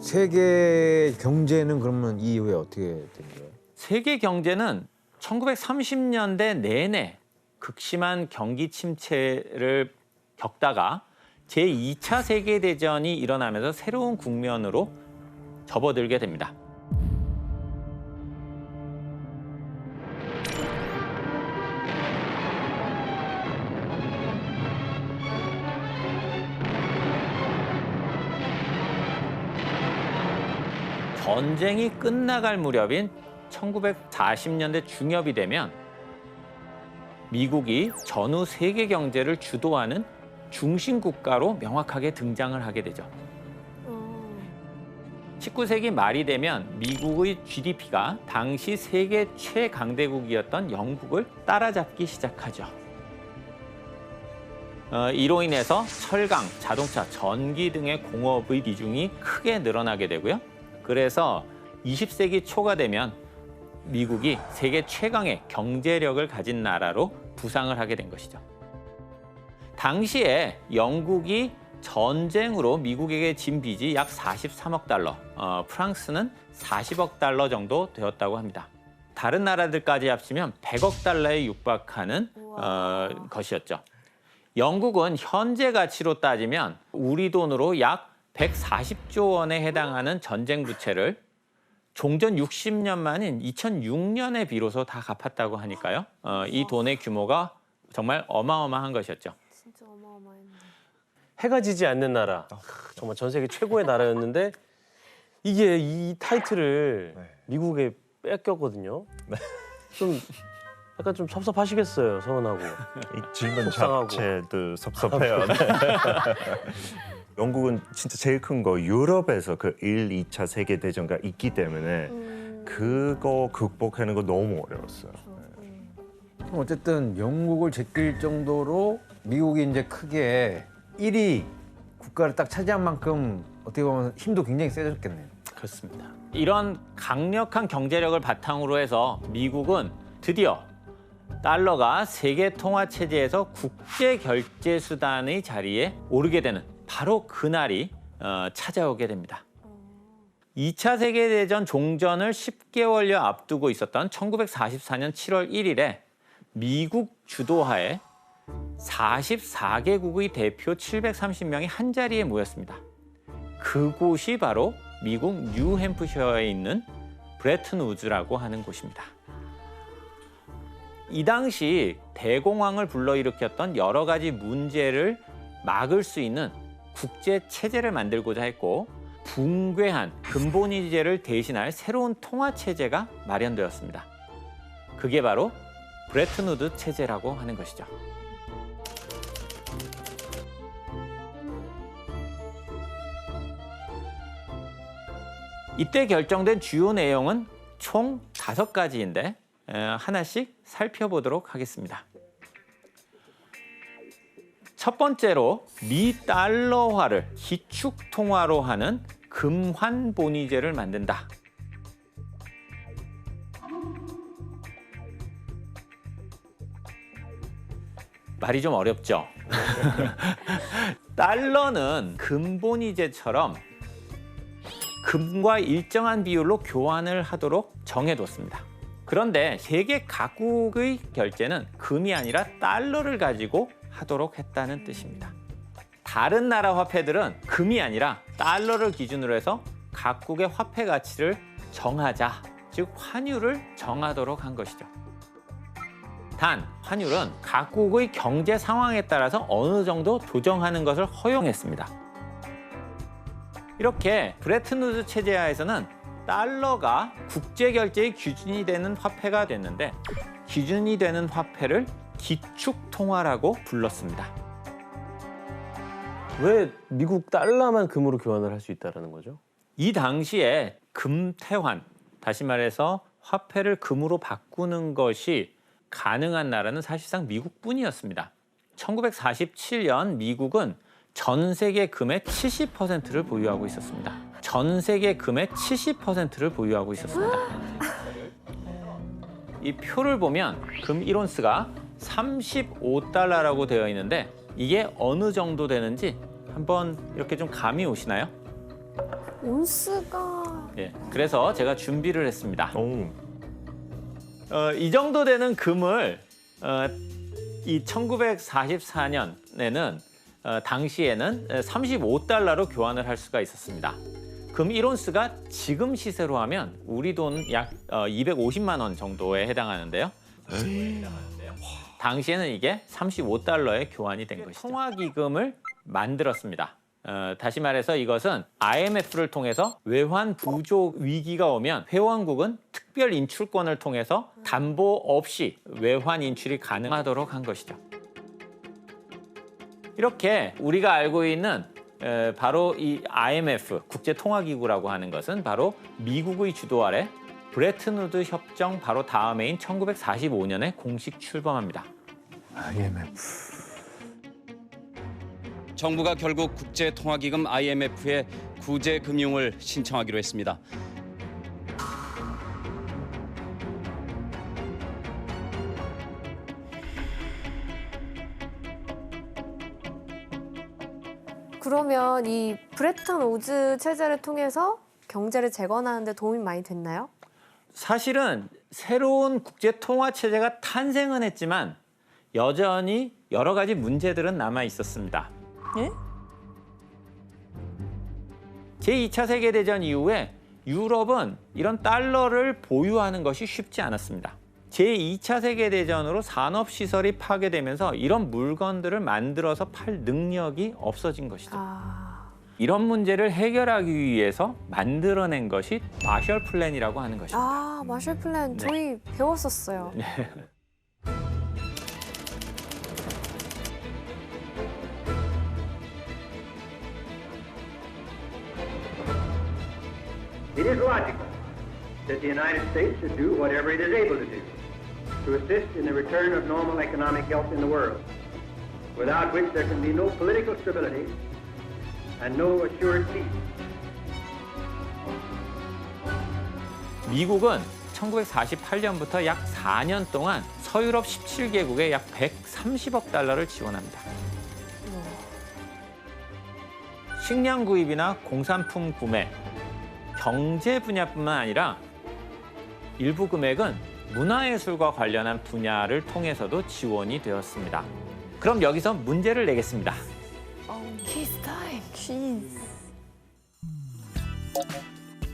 세계 경제는 그러면 이후에 어떻게 된 거예요? 세계 경제는 1930년대 내내 극심한 경기 침체를 겪다가 제2차 세계대전이 일어나면서 새로운 국면으로 접어들게 됩니다. 전쟁이 끝나갈 무렵인 1940년대 중엽이 되면 미국이 전후 세계 경제를 주도하는 중심 국가로 명확하게 등장을 하게 되죠. 19세기 말이 되면 미국의 GDP가 당시 세계 최강대국이었던 영국을 따라잡기 시작하죠. 이로 인해서 철강, 자동차, 전기 등의 공업의 비중이 크게 늘어나게 되고요. 그래서 20세기 초가 되면 미국이 세계 최강의 경제력을 가진 나라로 부상을 하게 된 것이죠. 당시에 영국이 전쟁으로 미국에게 진 빚이 약 43억 달러, 프랑스는 40억 달러 정도 되었다고 합니다. 다른 나라들까지 합치면 100억 달러에 육박하는 것이었죠. 영국은 현재 가치로 따지면 우리 돈으로 약 140조 원에 해당하는 전쟁 부채를 종전 60년 만인 2006년에 비로소 다 갚았다고 하니까요. 이 돈의 규모가 정말 어마어마한 것이었죠. 진짜 어마어마했네. 해가 지지 않는 나라. 정말 전 세계 최고의 나라였는데 이게 이 타이틀을 미국에 뺏겼거든요. 좀 약간 좀 섭섭하시겠어요, 서운하고. 이 질문 속상하고. 자체도 섭섭해요. 네. 영국은 진짜 제일 큰 거 유럽에서 그 1, 2차 세계대전가 있기 때문에 그거 극복하는 거 너무 어려웠어요. 어쨌든 영국을 제낄 정도로 미국이 이제 크게 1위 국가를 딱 차지한 만큼 어떻게 보면 힘도 굉장히 세졌겠네요. 그렇습니다. 이런 강력한 경제력을 바탕으로 해서 미국은 드디어 달러가 세계 통화 체제에서 국제 결제 수단의 자리에 오르게 되는 바로 그날이 찾아오게 됩니다. 2차 세계대전 종전을 10개월여 앞두고 있었던 1944년 7월 1일에 미국 주도하에 44개국의 대표 730명이 한자리에 모였습니다. 그곳이 바로 미국 뉴햄프셔에 있는 브레튼 우즈라고 하는 곳입니다. 이 당시 대공황을 불러일으켰던 여러 가지 문제를 막을 수 있는 국제 체제를 만들고자 했고 붕괴한 근본위제를 대신할 새로운 통화 체제가 마련되었습니다. 그게 바로 브레튼 우드 체제라고 하는 것이죠. 이때 결정된 주요 내용은 총 5가지인데 하나씩 살펴보도록 하겠습니다. 첫 번째로 미 달러화를 기축 통화로 하는 금환 본위제를 만든다. 말이 좀 어렵죠? 달러는 금본위제처럼 금과 일정한 비율로 교환을 하도록 정해뒀습니다. 그런데 세계 각국의 결제는 금이 아니라 달러를 가지고 하도록 했다는 뜻입니다. 다른 나라 화폐들은 금이 아니라 달러를 기준으로 해서 각국의 화폐 가치를 정하자, 즉 환율을 정하도록 한 것이죠. 단, 환율은 각국의 경제 상황에 따라서 어느 정도 조정하는 것을 허용했습니다. 이렇게 브레튼 우드 체제 하에서는 달러가 국제 결제의 기준이 되는 화폐가 됐는데 기준이 되는 화폐를 기축 통화라고 불렀습니다. 왜 미국 달러만 금으로 교환을 할 수 있다는 거죠? 이 당시에 금태환, 다시 말해서 화폐를 금으로 바꾸는 것이 가능한 나라는 사실상 미국뿐이었습니다. 1947년 미국은 전 세계 금의 70%를 보유하고 있었습니다. 전 세계 금의 70%를 보유하고 있었습니다. 이 표를 보면 금 1온스가 35달러라고 되어 있는데 이게 어느 정도 되는지 한번 이렇게 좀 감이 오시나요? 온스가 예, 그래서 제가 준비를 했습니다. 오. 이 정도 되는 금을 이 1944년에는 당시에는 35달러로 교환을 할 수가 있었습니다. 금 1온스가 지금 시세로 하면 우리 돈 약 250만 원 정도에 해당하는데요. 당시에는 이게 35달러에 교환이 된 것이죠. 통화기금을 만들었습니다. 다시 말해서 이것은 IMF를 통해서 외환 부족 위기가 오면 회원국은 특별 인출권을 통해서 담보 없이 외환 인출이 가능하도록 한 것이죠. 이렇게 우리가 알고 있는 바로 이 IMF, 국제통화기구라고 하는 것은 바로 미국의 주도 아래 브레튼 우드 협정 바로 다음해인 1945년에 공식 출범합니다. IMF. 정부가 결국 국제통화기금 IMF에 구제 금융을 신청하기로 했습니다. 그러면 이 브레튼 우즈 체제를 통해서 경제를 재건하는 데 도움이 많이 됐나요? 사실은 새로운 국제통화 체제가 탄생은 했지만 여전히 여러 가지 문제들은 남아 있었습니다. 예? 제2차 세계대전 이후에 유럽은 이런 달러를 보유하는 것이 쉽지 않았습니다. 제2차 세계대전으로 산업시설이 파괴되면서 이런 물건들을 만들어서 팔 능력이 없어진 것이죠. 이런 문제를 해결하기 위해서 만들어낸 것이 마셜 플랜이라고 하는 것입니다. 마셜 플랜 저희 배웠었어요. It is logical that the United States should do whatever it is able to do to assist in the return of normal economic health in the world, without which there can be no political stability and no assured peace. 미국은 1948년부터 약 4년 동안 서유럽 17개국에 약 130억 달러를 지원합니다. 식량 구입이나 공산품 구매, 경제 분야뿐만 아니라 일부 금액은 문화예술과 관련한 분야를 통해서도 지원이 되었습니다. 그럼 여기서 문제를 내겠습니다. 키스 타임. 퀴즈.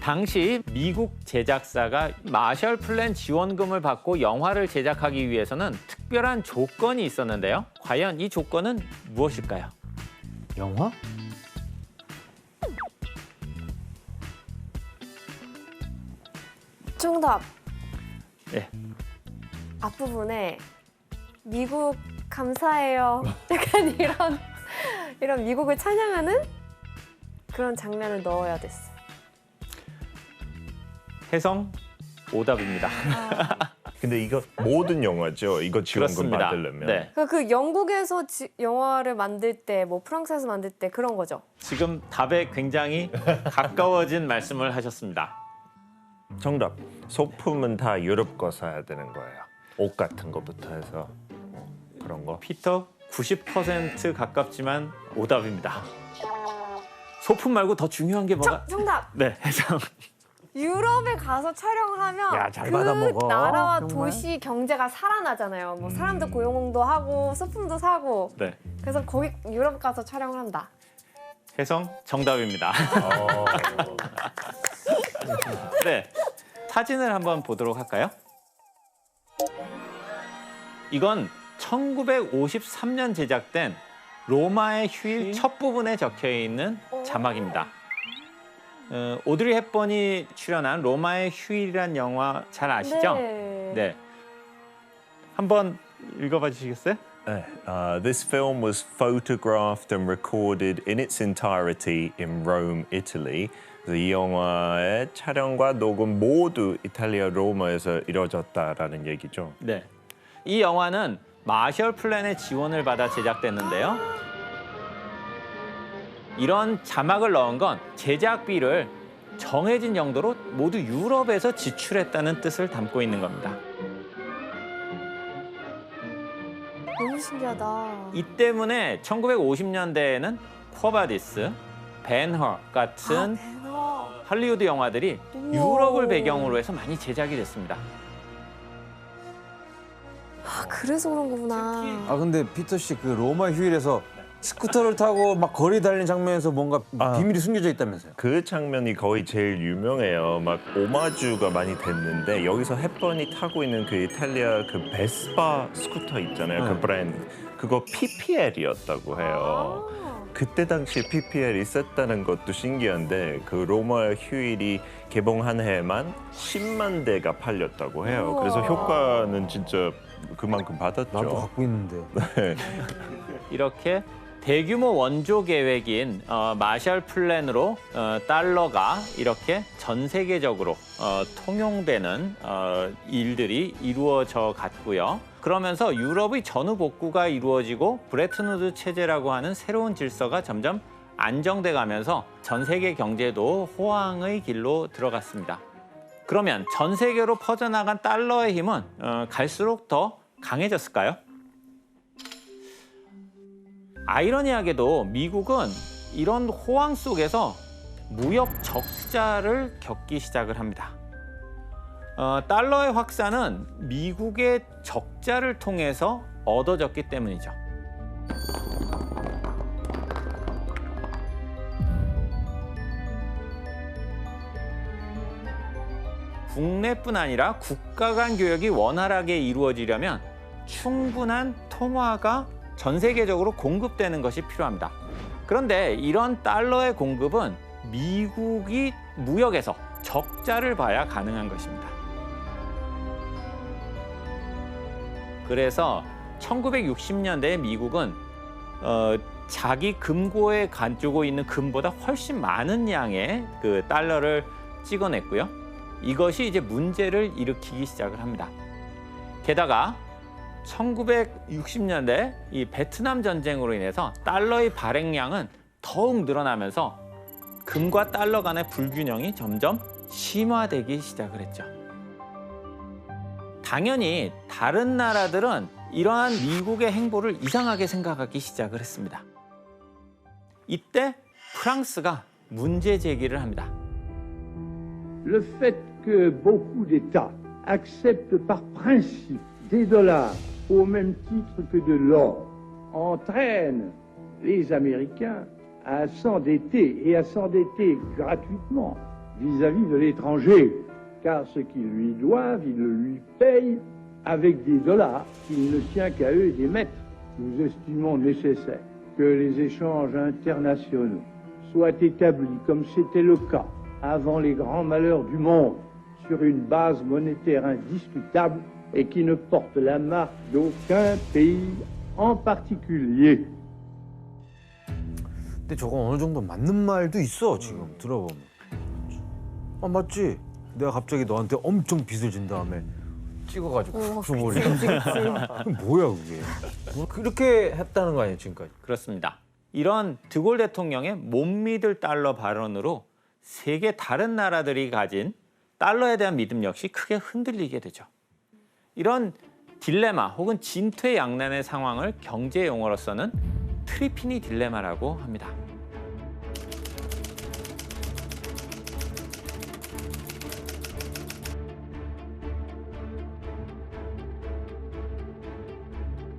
당시 미국 제작사가 마셜 플랜 지원금을 받고 영화를 제작하기 위해서는 특별한 조건이 있었는데요. 과연 이 조건은 무엇일까요? 영화? 정답. 예. 앞부분에 미국 감사해요. 약간 이런 미국을 찬양하는 그런 장면을 넣어야 됐어. 혜성 오답입니다. 근데 이거 모든 영화죠. 이거 지원금 그렇습니다. 받으려면. 네. 그 영국에서 영화를 만들 때, 뭐 프랑스에서 만들 때 그런 거죠. 지금 답에 굉장히 가까워진 말씀을 하셨습니다. 정답. 소품은 다 유럽 거 사야 되는 거예요. 옷 같은 거부터 해서 그런 거. 피터 90% 가깝지만 오답입니다. 소품 말고 더 중요한 게 뭐가? 정답. 네, 혜성. 유럽에 가서 촬영을 하면 야, 잘 그 받아먹어. 나라와 정말? 도시 경제가 살아나잖아요. 뭐 사람들 고용도 하고 소품도 사고. 네, 그래서 거기 유럽 가서 촬영을 한다. 혜성 정답입니다. 네, 사진을 한번 보도록 할까요? 이건 1953년 제작된 로마의 휴일 첫 부분에 적혀 있는 자막입니다. 오드리 헵번이 출연한 로마의 휴일이란 영화 잘 아시죠? 네. 한번 읽어봐 주시겠어요? This film was photographed and recorded in its entirety in Rome, Italy. 그래서 이 영화의 촬영과 녹음 모두 이탈리아 로마에서 이루어졌다라는 얘기죠. 네. 이 영화는 마셜 플랜의 지원을 받아 제작됐는데요. 이런 자막을 넣은 건 제작비를 정해진 정도로 모두 유럽에서 지출했다는 뜻을 담고 있는 겁니다. 너무 신기하다. 이 때문에 1950년대에는 쿼바디스, 벤허 같은 할리우드 영화들이 유럽을 배경으로 해서 많이 제작이 됐습니다. 그래서 그런 거구나. 근데 피터 씨 그 로마 휴일에서 스쿠터를 타고 막 거리 달리는 장면에서 뭔가 비밀이 숨겨져 있다면서요? 그 장면이 거의 제일 유명해요. 막 오마주가 많이 됐는데 여기서 헵번이 타고 있는 그 이탈리아 그 베스파 스쿠터 있잖아요. 그 브랜드. 그거 PPL이었다고 해요. 그때 당시 PPL이 있었다는 것도 신기한데 그 로마 휴일이 개봉한 해에만 10만 대가 팔렸다고 해요. 그래서 효과는 진짜 그만큼 받았죠. 나도 갖고 있는데. 이렇게 대규모 원조 계획인 마셜 플랜으로 달러가 이렇게 전 세계적으로 통용되는 일들이 이루어져 갔고요. 그러면서 유럽의 전후 복구가 이루어지고 브레튼 우드 체제라고 하는 새로운 질서가 점점 안정돼 가면서 전 세계 경제도 호황의 길로 들어갔습니다. 그러면 전 세계로 퍼져나간 달러의 힘은 갈수록 더 강해졌을까요? 아이러니하게도 미국은 이런 호황 속에서 무역 적자를 겪기 시작을 합니다. 달러의 확산은 미국의 적자를 통해서 얻어졌기 때문이죠. 국내뿐 아니라 국가 간 교역이 원활하게 이루어지려면 충분한 통화가 전 세계적으로 공급되는 것이 필요합니다. 그런데 이런 달러의 공급은 미국이 무역에서 적자를 봐야 가능한 것입니다. 그래서 1960년대에 미국은 자기 금고에 가지고 있는 금보다 훨씬 많은 양의 그 달러를 찍어냈고요. 이것이 이제 문제를 일으키기 시작을 합니다. 게다가 1960년대 이 베트남 전쟁으로 인해서 달러의 발행량은 더욱 늘어나면서 금과 달러 간의 불균형이 점점 심화되기 시작을 했죠. 당연히 다른 나라들은 이러한 미국의 행보를 이상하게 생각하기 시작을 했습니다. 이때 프랑스가 문제 제기를 합니다. Le fait que beaucoup d'États acceptent par principe des dollars au même titre que de l'or entraîne les Américains à s'endetter et à s'endetter gratuitement vis-à-vis de l'étranger, car ce qu'ils lui doivent, ils le lui payent avec des dollars qu'il ne tient qu'à eux d'émettre. Nous estimons nécessaire que les échanges internationaux soient établis comme c'était le cas avant les grands malheurs du monde, sur une base monétaire indiscutable et qui ne porte la marque d'aucun pays en particulier. 근데 저거 어느 정도 맞는 말도 있어 지금 들어보면. 아 맞지? 내가 갑자기 너한테 엄청 빚을 진 다음에 찍어가지고 줘버리. 뭐야 그게? 그렇게 했다는 거 아니에요 지금까지? 그렇습니다. 이런 드골 대통령의 못 믿을 달러 발언으로 세계 다른 나라들이 가진 달러에 대한 믿음 역시 크게 흔들리게 되죠. 이런 딜레마 혹은 진퇴양난의 상황을 경제 용어로서는 트리피니 딜레마라고 합니다.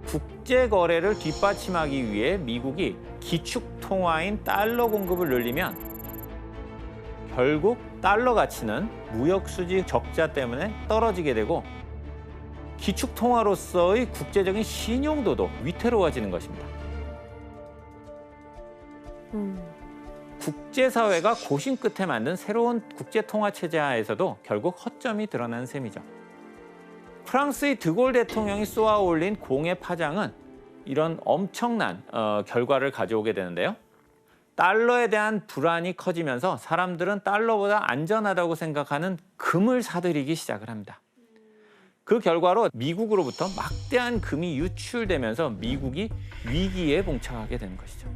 국제 거래를 뒷받침하기 위해 미국이 기축 통화인 달러 공급을 늘리면 결국 달러 가치는 무역 수지 적자 때문에 떨어지게 되고 기축 통화로서의 국제적인 신용도도 위태로워지는 것입니다. 국제사회가 고심 끝에 만든 새로운 국제 통화 체제 하에서도 결국 허점이 드러나는 셈이죠. 프랑스의 드골 대통령이 쏘아 올린 공의 파장은 이런 엄청난 결과를 가져오게 되는데요. 달러에 대한 불안이 커지면서 사람들은 달러보다 안전하다고 생각하는 금을 사들이기 시작을 합니다. 그 결과로 미국으로부터 막대한 금이 유출되면서 미국이 위기에 봉착하게 되는 것이죠.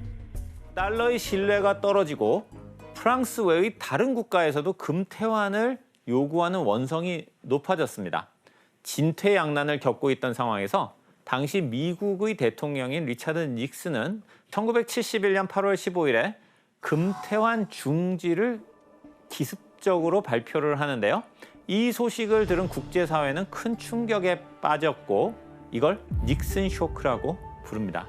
달러의 신뢰가 떨어지고 프랑스 외의 다른 국가에서도 금 퇴환을 요구하는 원성이 높아졌습니다. 진퇴양난을 겪고 있던 상황에서 당시 미국의 대통령인 리차드 닉슨은 1971년 8월 15일에 금 퇴환 중지를 기습적으로 발표를 하는데요. 이 소식을 들은 국제사회는 큰 충격에 빠졌고 이걸 닉슨 쇼크라고 부릅니다.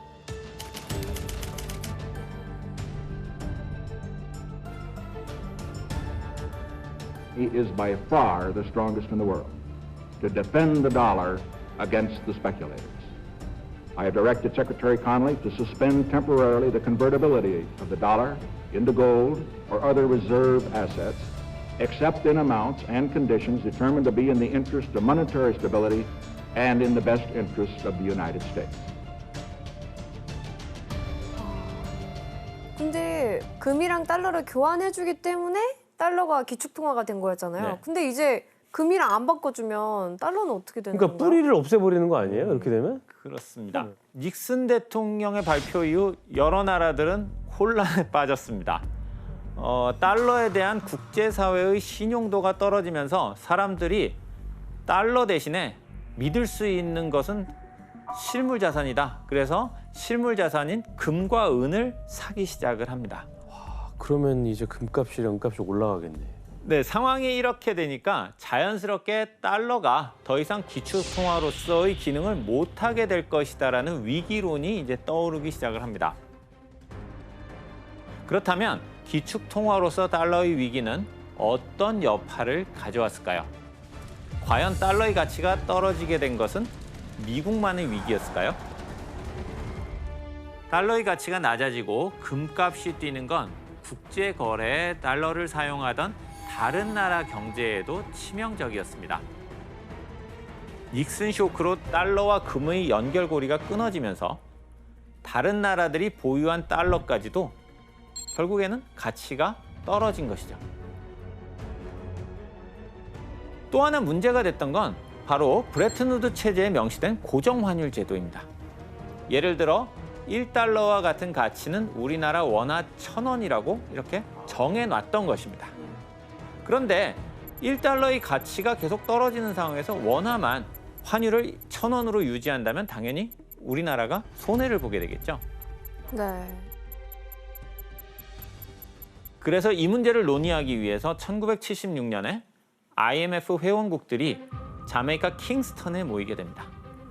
He is by far the strongest in the world to defend the dollar against the speculators. I have directed Secretary Connally to suspend temporarily the convertibility of the dollar into gold or other reserve assets, except in amounts and conditions determined to be in the interest of monetary stability and in the best interest of the United States. 근데 금이랑 달러를 교환해주기 때문에 달러가 기축통화가 된 거였잖아요. 네. 근데 이제 금이랑 안 바꿔주면 달러는 어떻게 되는 그러니까 건가요? 뿌리를 없애버리는 거 아니에요? 이렇게 되면? 그렇습니다. 닉슨 대통령의 발표 이후 여러 나라들은 혼란에 빠졌습니다. 달러에 대한 국제사회의 신용도가 떨어지면서 사람들이 달러 대신에 믿을 수 있는 것은 실물 자산이다. 그래서 실물 자산인 금과 은을 사기 시작을 합니다. 그러면 이제 금값이랑 은값이 올라가겠네. 네, 상황이 이렇게 되니까 자연스럽게 달러가 더 이상 기축통화로서의 기능을 못하게 될 것이다라는 위기론이 이제 떠오르기 시작을 합니다. 그렇다면 기축통화로서 달러의 위기는 어떤 여파를 가져왔을까요? 과연 달러의 가치가 떨어지게 된 것은 미국만의 위기였을까요? 달러의 가치가 낮아지고 금값이 뛰는 건 국제 거래에 달러를 사용하던 다른 나라 경제에도 치명적이었습니다. 닉슨 쇼크로 달러와 금의 연결고리가 끊어지면서 다른 나라들이 보유한 달러까지도 결국에는 가치가 떨어진 것이죠. 또 하나 문제가 됐던 건 바로 브레튼 우드 체제에 명시된 고정환율 제도입니다. 예를 들어 1달러와 같은 가치는 우리나라 원화 1,000원이라고 이렇게 정해놨던 것입니다. 그런데 1달러의 가치가 계속 떨어지는 상황에서 원화만 환율을 1,000원으로 유지한다면 당연히 우리나라가 손해를 보게 되겠죠. 네. 그래서 이 문제를 논의하기 위해서 1976년에 IMF 회원국들이 자메이카 킹스턴에 모이게 됩니다.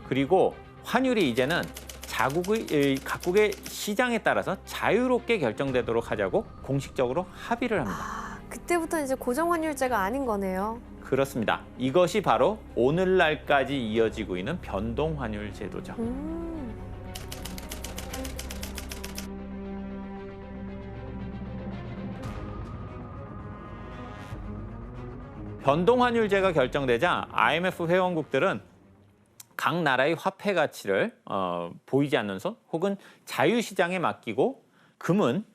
그리고 환율이 이제는 각국의 시장에 따라서 자유롭게 결정되도록 하자고 공식적으로 합의를 합니다. 그때부터 이제 고정환율제가 아닌 거네요. 그렇습니다. 이것이 바로 오늘날까지 이어지고 있는 변동환율 제도죠. 변동환율제가 결정되자 IMF 회원국들은 각 나라의 화폐 가치를 보이지 않는 손 혹은 자유시장에 맡기고 금은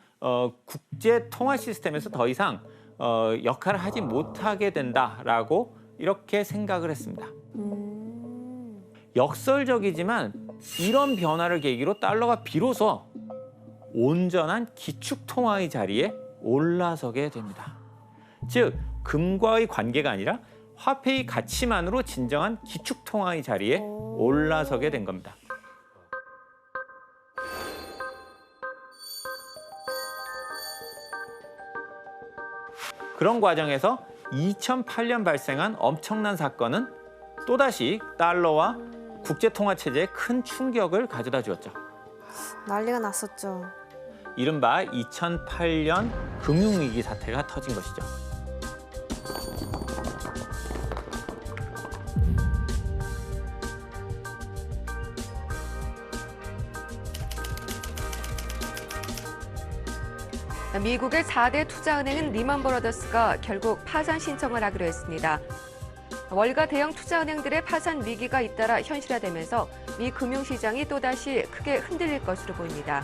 국제 통화 시스템에서 더 이상 역할을 하지 못하게 된다라고 이렇게 생각을 했습니다. 역설적이지만 이런 변화를 계기로 달러가 비로소 온전한 기축통화의 자리에 올라서게 됩니다. 즉 금과의 관계가 아니라 화폐의 가치만으로 진정한 기축통화의 자리에 올라서게 된 겁니다. 그런 과정에서 2008년 발생한 엄청난 사건은 또다시 달러와 국제통화체제에 큰 충격을 가져다 주었죠. 난리가 났었죠. 이른바 2008년 금융위기 사태가 터진 것이죠. 미국의 4대 투자은행은 리먼 브러더스가 결국 파산 신청을 하기로 했습니다. 월가 대형 투자은행들의 파산 위기가 잇따라 현실화되면서 미 금융시장이 또다시 크게 흔들릴 것으로 보입니다.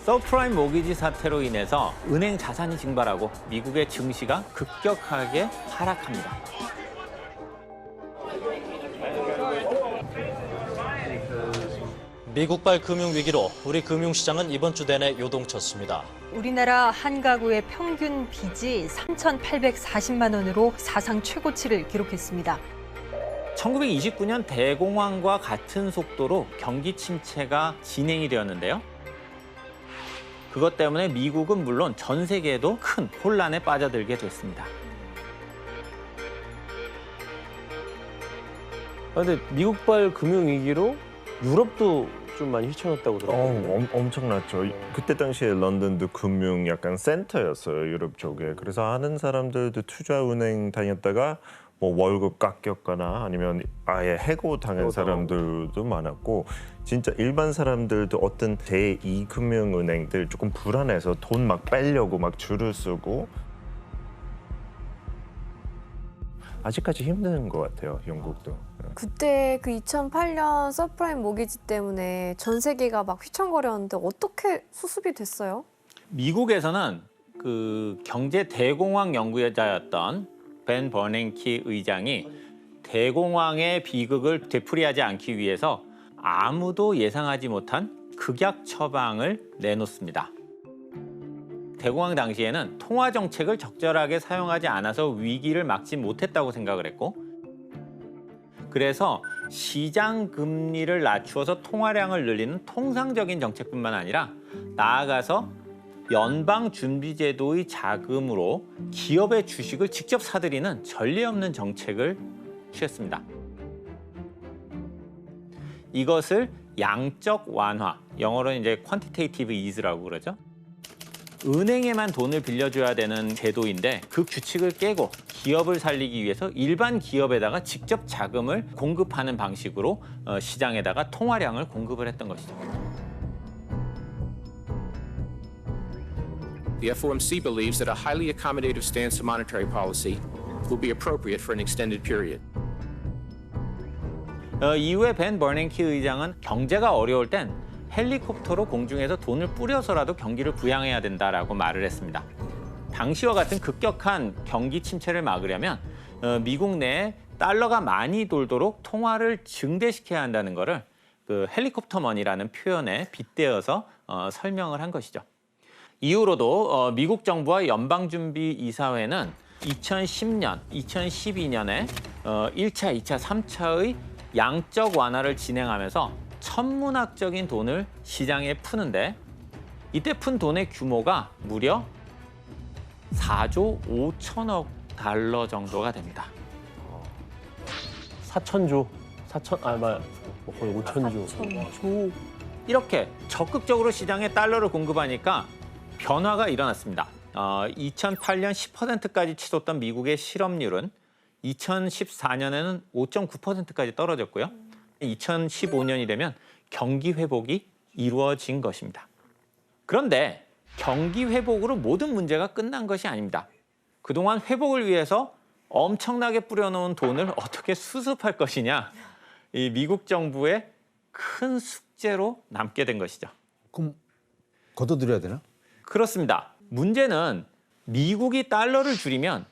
서프라임 모기지 사태로 인해서 은행 자산이 증발하고 미국의 증시가 급격하게 하락합니다. 미국발 금융위기로 우리 금융시장은 이번 주 내내 요동쳤습니다. 우리나라 한 가구의 평균 빚이 3,840만 원으로 사상 최고치를 기록했습니다. 1929년 대공황과 같은 속도로 경기 침체가 진행이 되었는데요. 그것 때문에 미국은 물론 전 세계에도 큰 혼란에 빠져들게 됐습니다. 근데 미국발 금융위기로 유럽도 좀 많이 휘청였다고 들었거든요. 엄청났죠. 그때 당시에 런던도 금융 약간 센터였어요, 유럽 쪽에. 그래서 아는 사람들도 투자은행 다녔다가 뭐 월급 깎였거나 아니면 아예 해고 당한 사람들도 많았고 진짜 일반 사람들도 어떤 제2금융은행들 조금 불안해서 돈 막 빼려고 막 줄을 서고 아직까지 힘든 것 같아요, 영국도. 그때 그 2008년 서프라임 모기지 때문에 전 세계가 막 휘청거렸는데 어떻게 수습이 됐어요? 미국에서는 그 경제 대공황 연구자였던 벤 버냉키 의장이 대공황의 비극을 되풀이하지 않기 위해서 아무도 예상하지 못한 극약 처방을 내놓습니다. 대공황 당시에는 통화 정책을 적절하게 사용하지 않아서 위기를 막지 못했다고 생각을 했고, 그래서 시장 금리를 낮추어서 통화량을 늘리는 통상적인 정책뿐만 아니라 나아가서 연방준비제도의 자금으로 기업의 주식을 직접 사들이는 전례 없는 정책을 취했습니다. 이것을 양적 완화, 영어로는 이제 quantitative ease라고 그러죠. 은행에만 돈을 빌려줘야 되는 제도인데 그 규칙을 깨고 기업을 살리기 위해서 일반 기업에다가 직접 자금을 공급하는 방식으로 시장에다가 통화량을 공급을 했던 것이죠. The FOMC believes that a highly accommodative stance to monetary policy will be appropriate for an extended period. 이후에 벤 버냉키 의장은 경제가 어려울 땐 헬리콥터로 공중에서 돈을 뿌려서라도 경기를 부양해야 된다라고 말을 했습니다. 당시와 같은 급격한 경기 침체를 막으려면 미국 내에 달러가 많이 돌도록 통화를 증대시켜야 한다는 것을 그 헬리콥터 머니라는 표현에 빗대어서 설명을 한 것이죠. 이후로도 미국 정부와 연방준비이사회는 2010년, 2012년에 1차, 2차, 3차의 양적 완화를 진행하면서 천문학적인 돈을 시장에 푸는데 이때 푼 돈의 규모가 무려 4조 5천억 달러 정도가 됩니다. 4천조, 거의 5천조. 이렇게 적극적으로 시장에 달러를 공급하니까 변화가 일어났습니다. 2008년 10%까지 치솟던 미국의 실업률은 2014년에는 5.9%까지 떨어졌고요. 2015년이 되면 경기 회복이 이루어진 것입니다. 그런데 경기 회복으로 모든 문제가 끝난 것이 아닙니다. 그동안 회복을 위해서 엄청나게 뿌려놓은 돈을 어떻게 수습할 것이냐, 이 미국 정부의 큰 숙제로 남게 된 것이죠. 그럼 걷어들여야 되나? 그렇습니다. 문제는 미국이 달러를 줄이면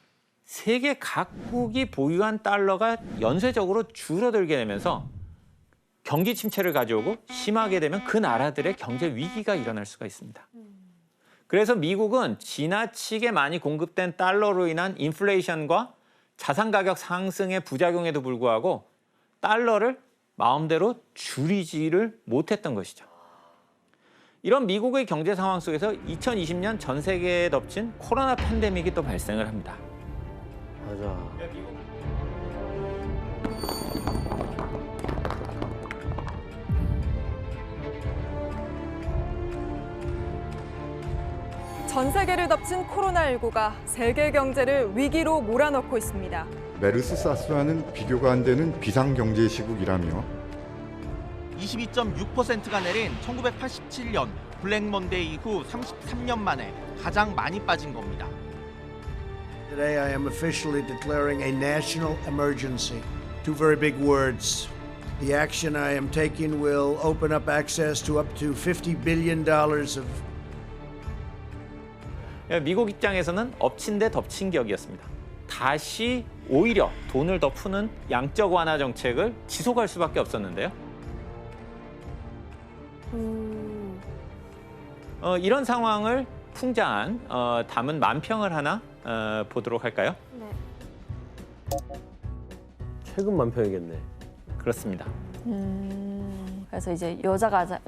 세계 각국이 보유한 달러가 연쇄적으로 줄어들게 되면서 경기 침체를 가져오고 심하게 되면 그 나라들의 경제 위기가 일어날 수가 있습니다. 그래서 미국은 지나치게 많이 공급된 달러로 인한 인플레이션과 자산 가격 상승의 부작용에도 불구하고 달러를 마음대로 줄이지를 못했던 것이죠. 이런 미국의 경제 상황 속에서 2020년 전 세계에 덮친 코로나 팬데믹이 또 발생을 합니다. 맞아. 전 세계를 덮친 코로나19가 세계 경제를 위기로 몰아넣고 있습니다. 메르스 사스와는 비교가 안 되는 비상경제 시국이라며 22.6%가 내린 1987년 블랙 먼데이 이후 33년 만에 가장 많이 빠진 겁니다. Today I am officially declaring a national emergency. Two very big words. The action I am taking will open up access to up to $50 billion of 미국 입장에서는 엎친 데 덮친 격이었습니다. 다시 오히려 돈을 더 푸는 양적 완화 정책을 지속할 수밖에 없었는데요. 이런 상황을 풍자한 담은 만평을 하나 보도록 할까요? 네. 최근 만평이겠네. 그렇습니다. 그래서 이제 여자가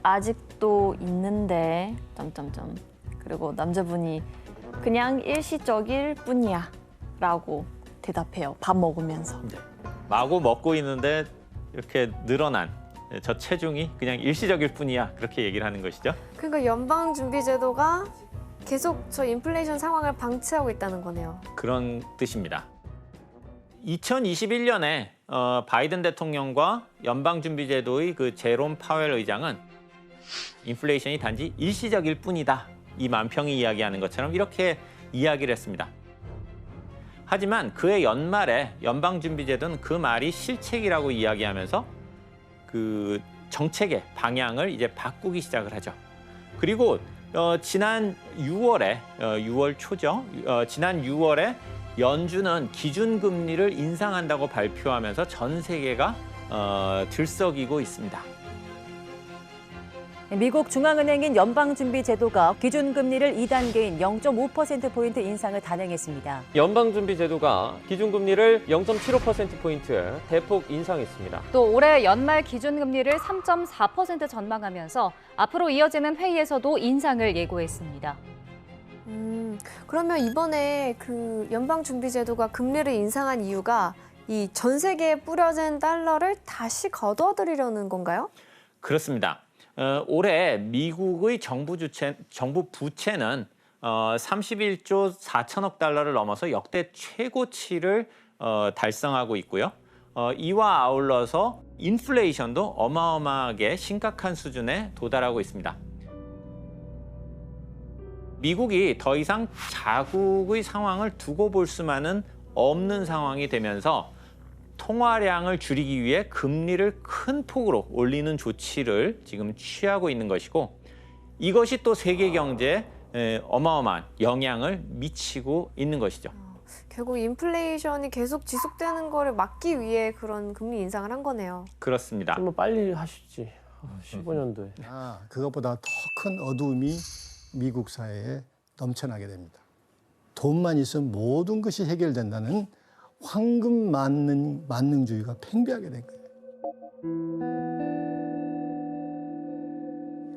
아직도 있는데 점점점. 그리고 남자분이 그냥 일시적일 뿐이야 라고 대답해요. 밥 먹으면서. 네. 마구 먹고 있는데 이렇게 늘어난 저 체중이 그냥 일시적일 뿐이야 그렇게 얘기를 하는 것이죠. 그러니까 연방준비제도가 계속 저 인플레이션 상황을 방치하고 있다는 거네요. 그런 뜻입니다. 2021년에 바이든 대통령과 연방준비제도의 그 제롬 파웰 의장은 인플레이션이 단지 일시적일 뿐이다. 이 만평이 이야기하는 것처럼 이렇게 이야기를 했습니다. 하지만 그해 연말에 연방준비제도는 그 말이 실책이라고 이야기하면서 그 정책의 방향을 이제 바꾸기 시작을 하죠. 그리고 지난 6월에 6월 초죠. 지난 6월에 연준은 기준금리를 인상한다고 발표하면서 전 세계가 들썩이고 있습니다. 미국 중앙은행인 연방준비제도가 기준금리를 2단계인 0.5%포인트 인상을 단행했습니다. 연방준비제도가 기준금리를 0.75%포인트 대폭 인상했습니다. 또 올해 연말 기준금리를 3.4% 전망하면서 앞으로 이어지는 회의에서도 인상을 예고했습니다. 그러면 이번에 그 연방준비제도가 금리를 인상한 이유가 이 전 세계에 뿌려진 달러를 다시 거둬들이려는 건가요? 그렇습니다. 올해 미국의 정부 부채는 31조 4천억 달러를 넘어서 역대 최고치를 달성하고 있고요. 이와 아울러서 인플레이션도 어마어마하게 심각한 수준에 도달하고 있습니다. 미국이 더 이상 자국의 상황을 두고 볼 수만은 없는 상황이 되면서 통화량을 줄이기 위해 금리를 큰 폭으로 올리는 조치를 지금 취하고 있는 것이고 이것이 또 세계 경제에 어마어마한 영향을 미치고 있는 것이죠. 결국 인플레이션이 계속 지속되는 거를 막기 위해 그런 금리 인상을 한 거네요. 그렇습니다. 좀 빨리 하시지. 15년도에. 그것보다 더 큰 어두움이 미국 사회에 넘쳐나게 됩니다. 돈만 있으면 모든 것이 해결된다는 황금 만능주의가 팽배하게 된 거예요.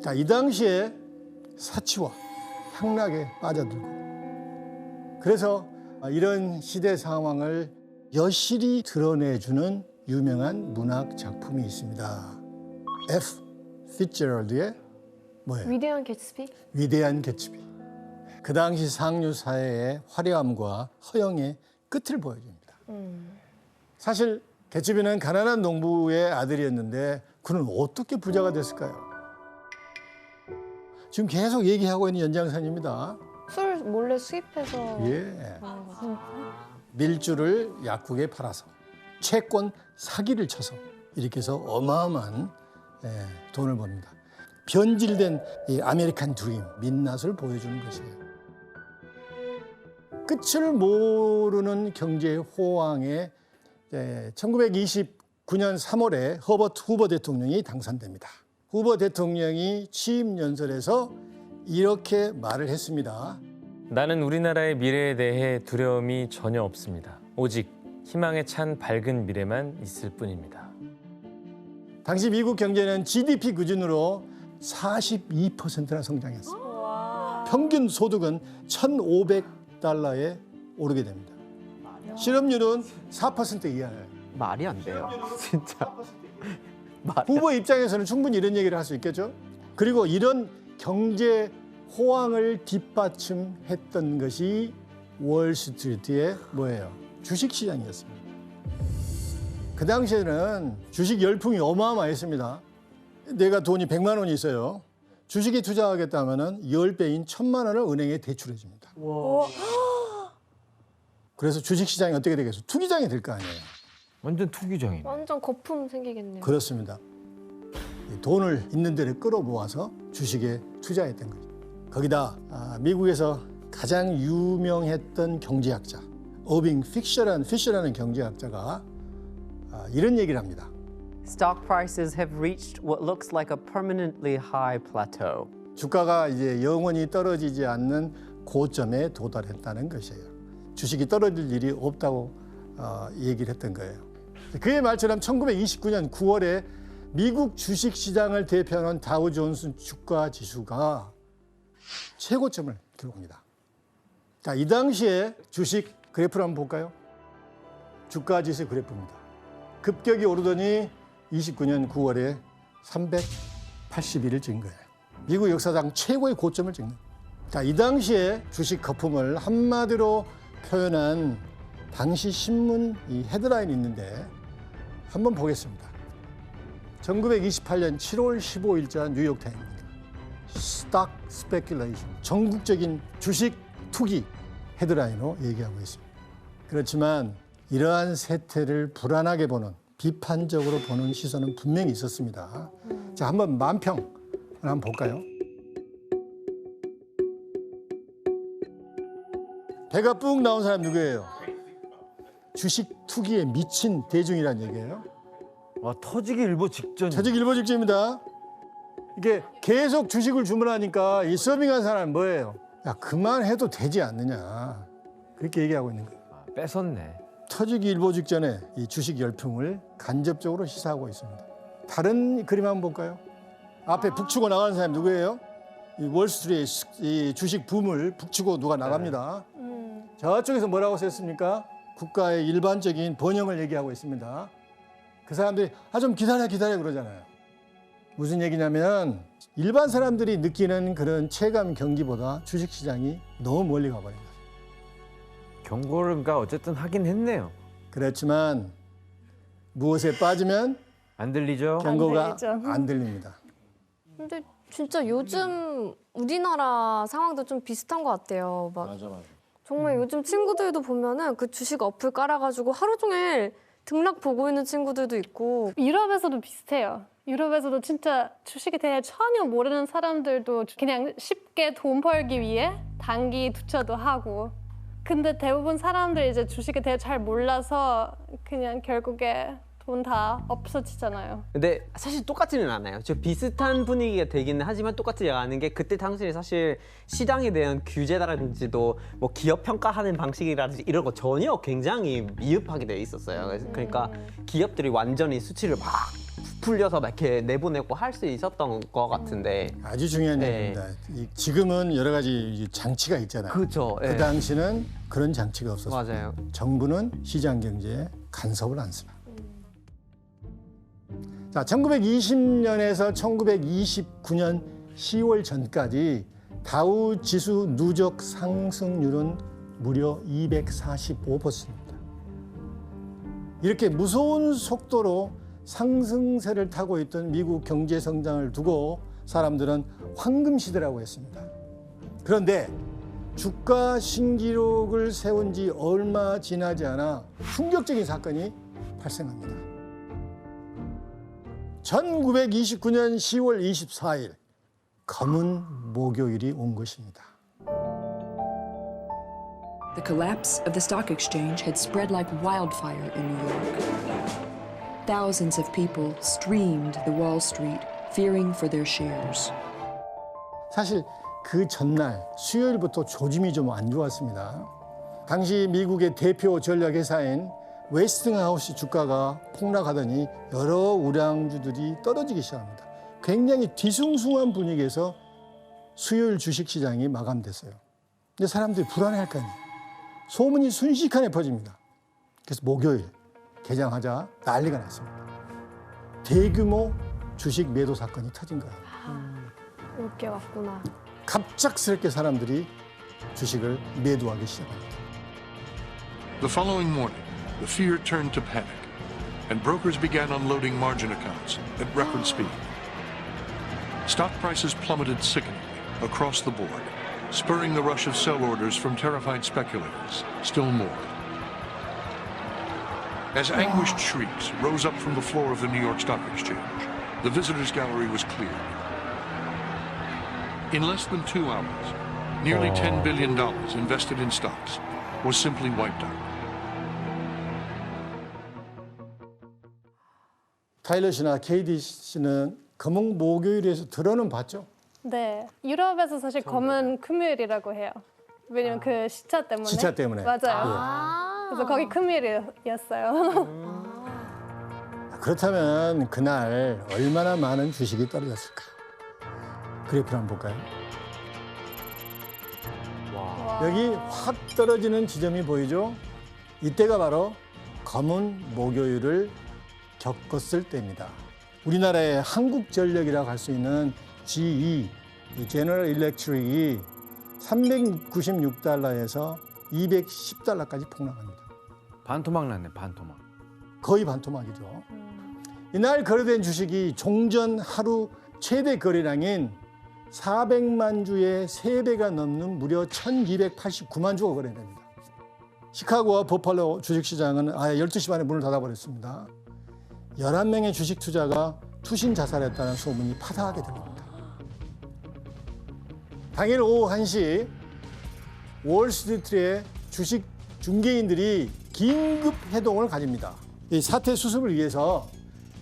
자, 이 당시에 사치와 향락에 빠져들고 그래서 이런 시대 상황을 여실히 드러내주는 유명한 문학 작품이 있습니다. F. 피츠제럴드의 뭐예요? 위대한 개츠비? 위대한 개츠비. 그 당시 상류 사회의 화려함과 허영의 끝을 보여줍니다. 사실 개츠비는 가난한 농부의 아들이었는데 그는 어떻게 부자가 됐을까요? 지금 계속 얘기하고 있는 연장선입니다. 술 몰래 수입해서 예. 밀주를 약국에 팔아서 채권 사기를 쳐서 이렇게 해서 어마어마한 돈을 법니다. 변질된 이 아메리칸 드림, 민낯을 보여주는 것이에요. 끝을 모르는 경제 호황에 1929년 3월에 허버트 후버 대통령이 당선됩니다. 후버 대통령이 취임 연설에서 이렇게 말을 했습니다. 나는 우리나라의 미래에 대해 두려움이 전혀 없습니다. 오직 희망에 찬 밝은 미래만 있을 뿐입니다. 당시 미국 경제는 GDP 기준으로 42%나 성장했어요. 평균 소득은 1,500달러에 오르게 됩니다. 실업률은 4% 이하예요. 말이 안 돼요. 진짜. 후보 입장에서는 충분히 이런 얘기를 할 수 있겠죠. 그리고 이런 경제 호황을 뒷받침했던 것이 월스트리트의 뭐예요? 주식시장이었습니다. 그 당시에는 주식 열풍이 어마어마했습니다. 내가 돈이 100만 원이 있어요. 주식에 투자하겠다면 10배인 1,000만 원을 은행에 대출해 줍니다. 그래서 주식시장이 어떻게 되겠어요? 투기장이 될 거 아니에요. 완전 투기장이네. 완전 거품 생기겠네요. 그렇습니다. 돈을 있는 데를 끌어모아서 주식에 투자했던 거죠. 거기다 미국에서 가장 유명했던 경제학자 어빙 피셔라는 경제학자가 이런 얘기를 합니다. Stock prices have reached what looks like a permanently high plateau. 주가가 이제 영원히 떨어지지 않는 고점에 도달했다는 것이에요. 주식이 떨어질 일이 없다고 얘기를 했던 거예요. 그의 말처럼 1929년 9월에 미국 주식시장을 대표하는 다우존스 주가 지수가 최고점을 기록합니다. 자, 이 당시에 주식 그래프를 한번 볼까요? 주가 지수 그래프입니다. 급격히 오르더니 29년 9월에 381을 찍은 거예요. 미국 역사상 최고의 고점을 찍는. 자, 이 당시에 주식 거품을 한마디로 표현한 당시 신문 이 헤드라인이 있는데 한번 보겠습니다. 1928년 7월 15일자 뉴욕타임입니다. Stock Speculation, 전국적인 주식 투기 헤드라인으로 얘기하고 있습니다. 그렇지만 이러한 세태를 불안하게 보는, 비판적으로 보는 시선은 분명히 있었습니다. 자, 한번 만평을 한번 볼까요? 배가 뿡 나온 사람 누구예요? 주식 투기에 미친 대중이란 얘기예요. 와, 터지기 일보 직전. 터지기 일보 직전입니다. 이게 계속 주식을 주문하니까 이 서빙한 사람은 뭐예요? 야, 그만해도 되지 않느냐. 그렇게 얘기하고 있는 거예요. 뺏었네. 터지기 일보 직전에 이 주식 열풍을 간접적으로 시사하고 있습니다. 다른 그림 한번 볼까요? 앞에 북치고 나가는 사람이 누구예요? 이 월스트리트 이 주식 붐을 북치고 누가 나갑니다. 저쪽에서 뭐라고 썼습니까? 국가의 일반적인 번영을 얘기하고 있습니다. 그 사람들이 좀 기다려 그러잖아요. 무슨 얘기냐면 일반 사람들이 느끼는 그런 체감 경기보다 주식시장이 너무 멀리 가버린 거예요. 경고를 그러니까 어쨌든 하긴 했네요. 그렇지만 무엇에 빠지면 안 들리죠? 경고가 안 들립니다. 근데 진짜 요즘 우리나라 상황도 좀 비슷한 것 같아요. 막 정말 요즘 친구들도 보면은 그 주식 어플 깔아가지고 하루 종일 등락 보고 있는 친구들도 있고. 유럽에서도 비슷해요. 유럽에서도 진짜 주식에 대해 전혀 모르는 사람들도 그냥 쉽게 돈 벌기 위해 단기 투자도 하고. 근데 대부분 사람들이 이제 주식에 대해 잘 몰라서 그냥 결국에 돈 다 없어지잖아요. 근데 사실 똑같지는 않아요. 저 비슷한 분위기가 되기는 하지만 똑같지 않은 게 그때 당시에 사실 시장에 대한 규제라든지도 뭐 기업 평가하는 방식이라든지 이런 거 전혀 굉장히 미흡하게 돼 있었어요. 그러니까 기업들이 완전히 수치를 막 풀려서 막 이렇게 내보내고 할 수 있었던 것 같은데 아주 중요한 얘기입니다. 지금은 여러 가지 장치가 있잖아요. 그렇죠. 그 당시는 그런 장치가 없었어요. 맞아요. 정부는 시장 경제에 간섭을 않습니다. 자, 1920년에서 1929년 10월 전까지 다우 지수 누적 상승률은 무려 245%입니다. 이렇게 무서운 속도로 상승세를 타고 있던 미국 경제 성장을 두고 사람들은 황금 시대라고 했습니다. 그런데 주가 신기록을 세운 지 얼마 지나지 않아 충격적인 사건이 발생합니다. 1929년 10월 24일 검은 목요일이 온 것입니다. The collapse of the stock exchange had spread like wildfire in New York. Thousands of people streamed the Wall Street, fearing for their shares. 사실 그 전날 수요일부터 조짐이 좀 안 좋았습니다. 당시 미국의 대표 전략회사인 웨스팅하우스 주가가 폭락하더니 여러 우량주들이 떨어지기 시작합니다. 굉장히 뒤숭숭한 분위기에서 수요일 주식시장이 마감됐어요. 근데 사람들이 불안해할 거 아니에요. 소문이 순식간에 퍼집니다. 그래서 목요일 개장하자 난리가 났습니다. 대규모 주식 매도 사건이 터진 거예요. 올 게 왔구나. 갑작스럽게 사람들이 주식을 매도하기 시작합니다. The following morning, the fear turned to panic, and brokers began unloading margin accounts at record speed. Stock prices plummeted sickeningly across the board, spurring the rush of sell orders from terrified speculators. Still more. As anguished shrieks rose up from the floor of the New York Stock Exchange, the visitors' gallery was cleared. In less than 2 hours, nearly $10 billion invested in stocks was simply wiped out. 타일러 씨나 KD 씨는 검은 목요일에서 들어는 봤죠? 네, 유럽에서 사실 검은 금요일이라고 해요. 왜냐면 그 시차 때문에. 시차 때문에. 맞아요. 그래서 거기 금요일이었어요. 그렇다면 그날 얼마나 많은 주식이 떨어졌을까? 그래프를 한번 볼까요? 여기 확 떨어지는 지점이 보이죠? 이때가 바로 검은 목요일을 겪었을 때입니다. 우리나라의 한국전력이라고 할 수 있는 GE, 제너럴 일렉트릭이 $396에서 $210까지 폭락합니다. 반토막 났네, 반토막. 거의 반토막이죠. 이날 거래된 주식이 종전 하루 최대 거래량인 400만 주의 3배가 넘는 무려 1289만 주가 거래됩니다. 시카고와 버팔로 주식시장은 아예 12시 반에 문을 닫아버렸습니다. 11명의 주식 투자가 투신 자살했다는 소문이 파다하게 들립니다. 당일 오후 1시 월스트리트의 주식 중개인들이 긴급 회동을 가집니다. 이 사태 수습을 위해서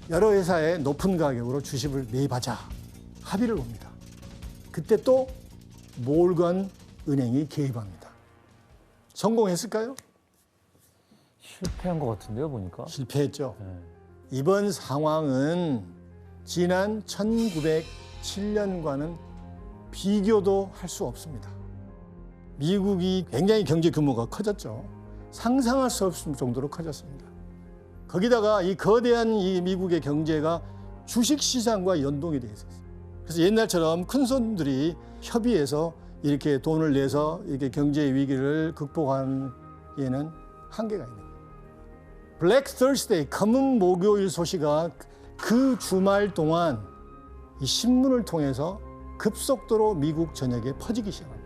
여러 회사에 높은 가격으로 주식을 매입하자 합의를 봅니다. 그때 또 몰건 은행이 개입합니다. 성공했을까요? 실패한 것 같은데요, 보니까. 실패했죠. 이번 상황은 지난 1907년과는 비교도 할 수 없습니다. 미국이 굉장히 경제 규모가 커졌죠. 상상할 수 없을 정도로 커졌습니다. 거기다가 이 거대한 이 미국의 경제가 주식시장과 연동이 되어 있었어요. 그래서 옛날처럼 큰 손들이 협의해서 이렇게 돈을 내서 이렇게 경제 위기를 극복하는 데에는 한계가 있는 거예요. 블랙 Thursday, 검은 목요일 소식가 그 주말 동안 이 신문을 통해서 급속도로 미국 전역에 퍼지기 시작합니다.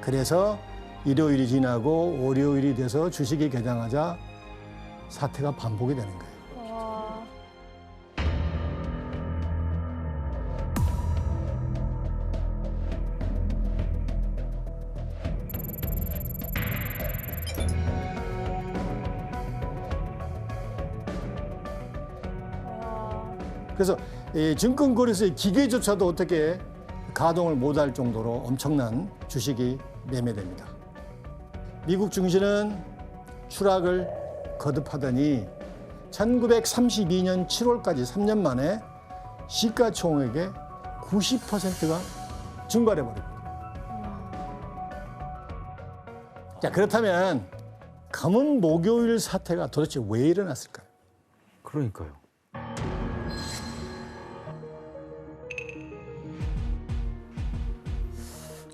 그래서 일요일이 지나고 월요일이 돼서 주식이 개장하자 사태가 반복이 되는 거예요. 그래서 이 증권거래소의 기계조차도 어떻게 가동을 못할 정도로 엄청난 주식이 매매됩니다. 미국 증시는 추락을 거듭하더니 1932년 7월까지 3년 만에 시가총액의 90%가 증발해버립니다. 자, 그렇다면 검은 목요일 사태가 도대체 왜 일어났을까요? 그러니까요.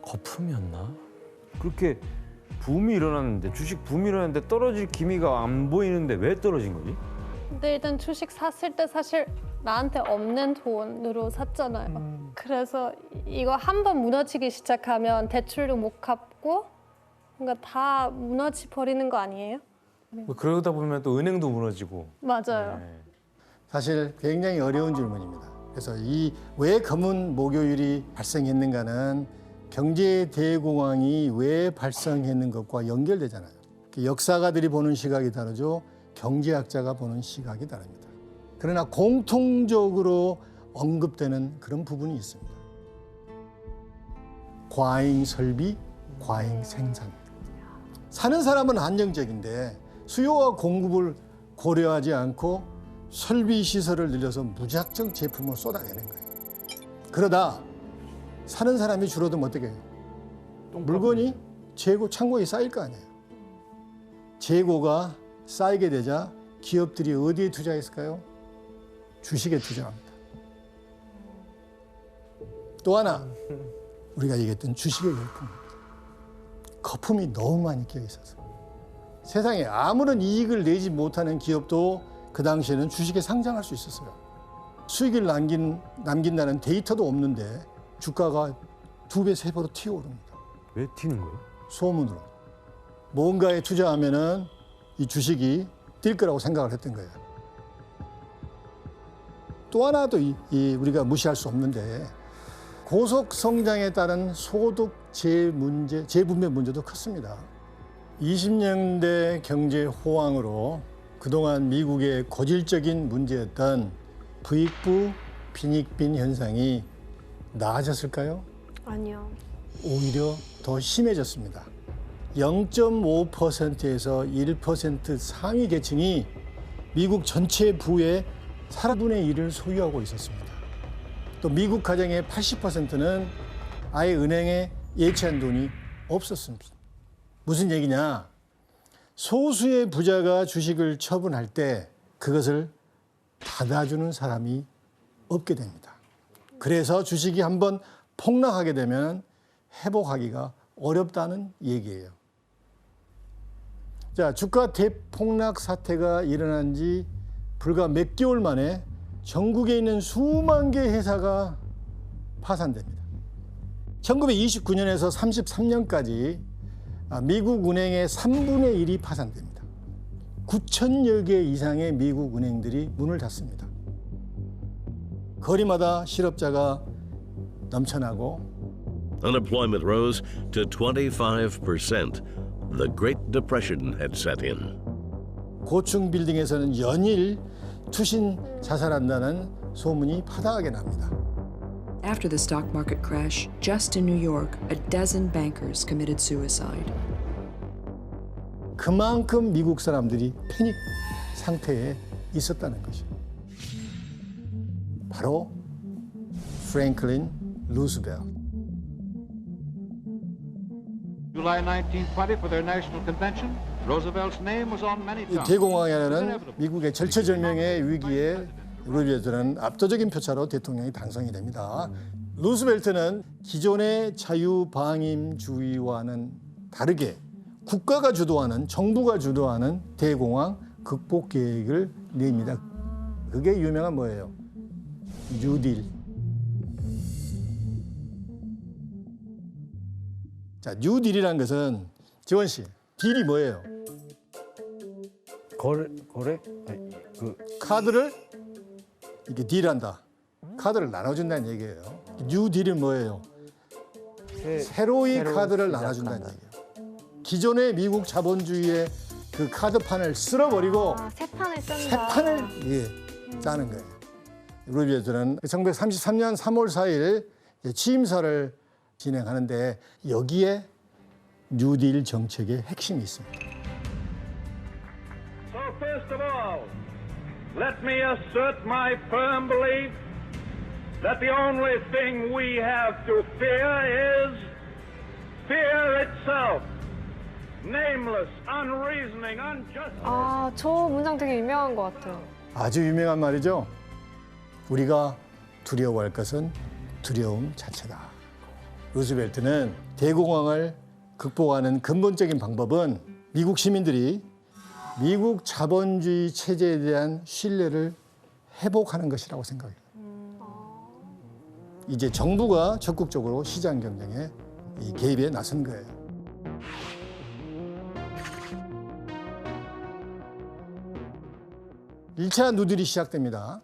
거품이었나? 그렇게 붐이 일어났는데, 주식 붐이 일어났는데 떨어질 기미가 안 보이는데 왜 떨어진 거지? 근데 일단 주식 샀을 때 사실 나한테 없는 돈으로 샀잖아요. 그래서 이거 한 번 무너지기 시작하면 대출도 못 갚고 뭔가 다 무너지 버리는 거 아니에요? 뭐 그러다 보면 또 은행도 무너지고. 맞아요. 사실 굉장히 어려운 질문입니다. 그래서 이 왜 검은 목요일이 발생했는가는 경제 대공황이 왜 발생했는 것과 연결되잖아요. 역사가들이 보는 시각이 다르죠. 경제학자가 보는 시각이 다릅니다. 그러나 공통적으로 언급되는 그런 부분이 있습니다. 과잉 설비, 과잉 생산. 사는 사람은 안정적인데 수요와 공급을 고려하지 않고 설비 시설을 늘려서 무작정 제품을 쏟아내는 거예요. 그러다 사는 사람이 줄어들면 어떻게 해요? 물건이 재고 창고에 쌓일 거 아니에요. 재고가 쌓이게 되자 기업들이 어디에 투자했을까요? 주식에 투자합니다. 또 하나 우리가 얘기했던 주식의 열풍. 거품이 너무 많이 끼어 있어서 세상에 아무런 이익을 내지 못하는 기업도 그 당시에는 주식에 상장할 수 있었어요. 수익을 남긴다는 데이터도 없는데 주가가 2배, 3배로 튀어오릅니다. 왜 튀는 거예요? 소문으로. 뭔가에 투자하면은 이 주식이 뛸 거라고 생각을 했던 거예요. 또 하나도 우리가 무시할 수 없는데 고속 성장에 따른 소득 재분배 문제도 컸습니다. 20년대 경제 호황으로 그동안 미국의 고질적인 문제였던 부익부 빈익빈 현상이 나아졌을까요? 아니요. 오히려 더 심해졌습니다. 0.5%에서 1% 상위 계층이 미국 전체 부의 4분의 1을 소유하고 있었습니다. 또 미국 가정의 80%는 아예 은행에 예치한 돈이 없었습니다. 무슨 얘기냐? 소수의 부자가 주식을 처분할 때 그것을 받아주는 사람이 없게 됩니다. 그래서 주식이 한번 폭락하게 되면 회복하기가 어렵다는 얘기예요. 자, 주가 대폭락 사태가 일어난 지 불과 몇 개월 만에 전국에 있는 수만 개 회사가 파산됩니다. 1929년에서 33년까지 미국 은행의 3분의 1이 파산됩니다. 9천여 개 이상의 미국 은행들이 문을 닫습니다. 거리마다 실업자가 넘쳐나고 Unemployment rose to 25%. The Great Depression had set in. 고층 빌딩에서는 연일 투신 자살한다는 소문이 파다하게 납니다. After the stock market crash, just in New York, a dozen bankers committed suicide. 그만큼 미국 사람들이 패닉 상태에 있었다는 것이죠. 바로 프랭클린 루스벨트. July 1920 for their national convention, Roosevelt's name was on many 이 tongues. 대공황이라는 미국의 절체절명의 위기에 루즈벨트는 압도적인 표차로 대통령이 당선이 됩니다. 루스벨트는 기존의 자유방임주의와는 다르게 국가가 주도하는, 정부가 주도하는 대공황 극복 계획을 냅니다. 그게 유명한 뭐예요? 뉴딜. 자, 뉴딜이라는 것은 지원 씨, 딜이 뭐예요? 거래? 카드를 이렇게 딜한다. 카드를 나눠준다는 얘기예요. 뉴딜은 뭐예요? 새로이 카드를 나눠준다는 얘기예요. 기존의 미국 자본주의의 그 카드판을 쓸어버리고 새 판을 짠다. 새 판을 짜는 거예요. 루즈벨트는 1933년 3월 4일 취임사를 진행하는데 여기에 뉴딜 정책의 핵심이 있습니다. So first of all, let me assert my firm belief that the only thing we have to fear is fear itself. Nameless, unreasoning, unjustified. 아, 저 문장 되게 유명한 것 같아요. 아주 유명한 말이죠. 우리가 두려워할 것은 두려움 자체다. 루스벨트는 대공황을 극복하는 근본적인 방법은 미국 시민들이 미국 자본주의 체제에 대한 신뢰를 회복하는 것이라고 생각해요. 이제 정부가 적극적으로 시장 경쟁에 개입에 나선 거예요. (1차) 누딜이 시작됩니다.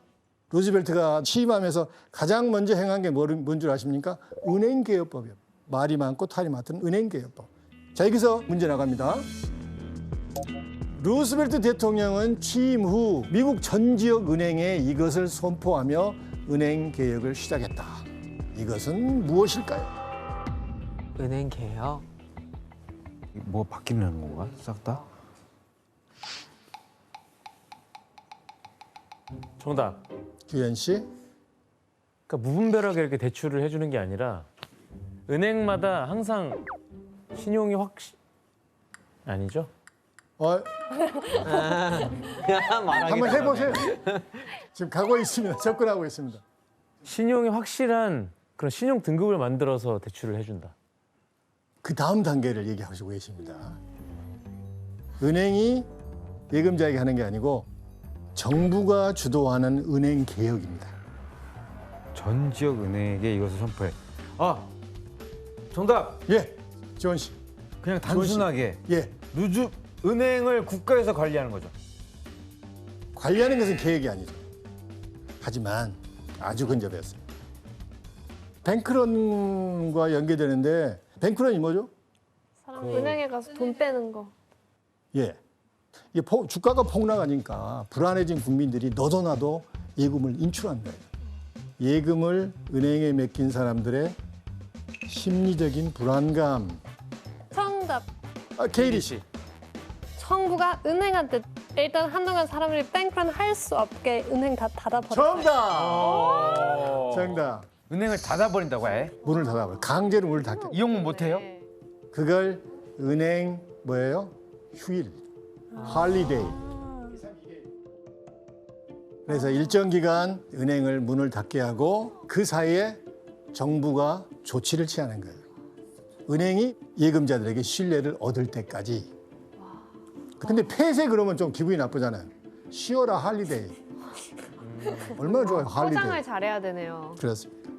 루즈벨트가 취임하면서 가장 먼저 행한 게 뭔 줄 아십니까? 은행개혁법이에요. 말이 많고 탈이 많던 은행개혁법. 자, 여기서 문제 나갑니다. 루스벨트 대통령은 취임 후 미국 전 지역 은행에 이것을 선포하며 은행개혁을 시작했다. 이것은 무엇일까요? 은행개혁? 뭐 바뀌는 건가? 싹 다? 정답. 규현 씨. 그러니까 무분별하게 이렇게 대출을 해주는 게 아니라 은행마다 항상 신용이 아니죠? 한번 해보세요. 지금 가고 있습니다. 접근하고 있습니다. 신용이 확실한 그런 신용 등급을 만들어서 대출을 해준다. 그 다음 단계를 얘기하시고 계십니다. 은행이 예금자에게 하는 게 아니고 정부가 주도하는 은행 개혁입니다. 전 지역 은행에게 이것을 선포해. 아, 정답. 예, 지원 씨. 그냥 단순하게 예, 루즈 은행을 국가에서 관리하는 거죠. 관리하는 것은 계획이 아니죠. 하지만 아주 근접했어요. 뱅크런과 연계되는데 뱅크런이 뭐죠? 사람 은행에 가서 돈 빼는 거. 예. 이게 주가가 폭락하니까 불안해진 국민들이 너도 나도 예금을 인출한 거예요. 예금을 은행에 맡긴 사람들의 심리적인 불안감. 정답. 케이리 씨. 정부가 은행한테 일단 한동안 사람들이 뱅크런 할 수 없게 은행 다 닫아버렸어요. 정답. 정답. 은행을 닫아버린다고 해? 문을 닫아버려. 강제로 문을 닫게. 이용 못 해요? 그걸 은행 뭐예요? 휴일. 할리데이. 그래서 일정 기간 은행을 문을 닫게 하고 그 사이에 정부가 조치를 취하는 거예요. 은행이 예금자들에게 신뢰를 얻을 때까지. 근데 폐쇄 그러면 좀 기분이 나쁘잖아요. 쉬어라 할리데이. 얼마나 좋아요, 할리데이. 포장을 잘해야 되네요. 그렇습니다.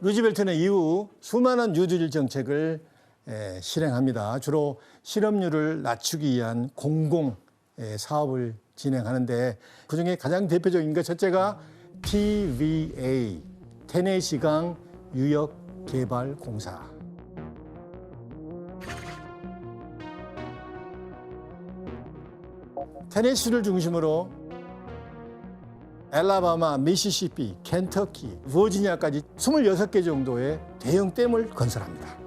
루즈벨트는 이후 수많은 뉴딜 정책을 실행합니다. 주로 실업률을 낮추기 위한 공공 사업을 진행하는데 그중에 가장 대표적인 것 첫째가 TVA, 테네시강 유역개발공사. 테네시를 중심으로 알라바마, 미시시피, 켄터키, 버지니아까지 26개 정도의 대형 댐을 건설합니다.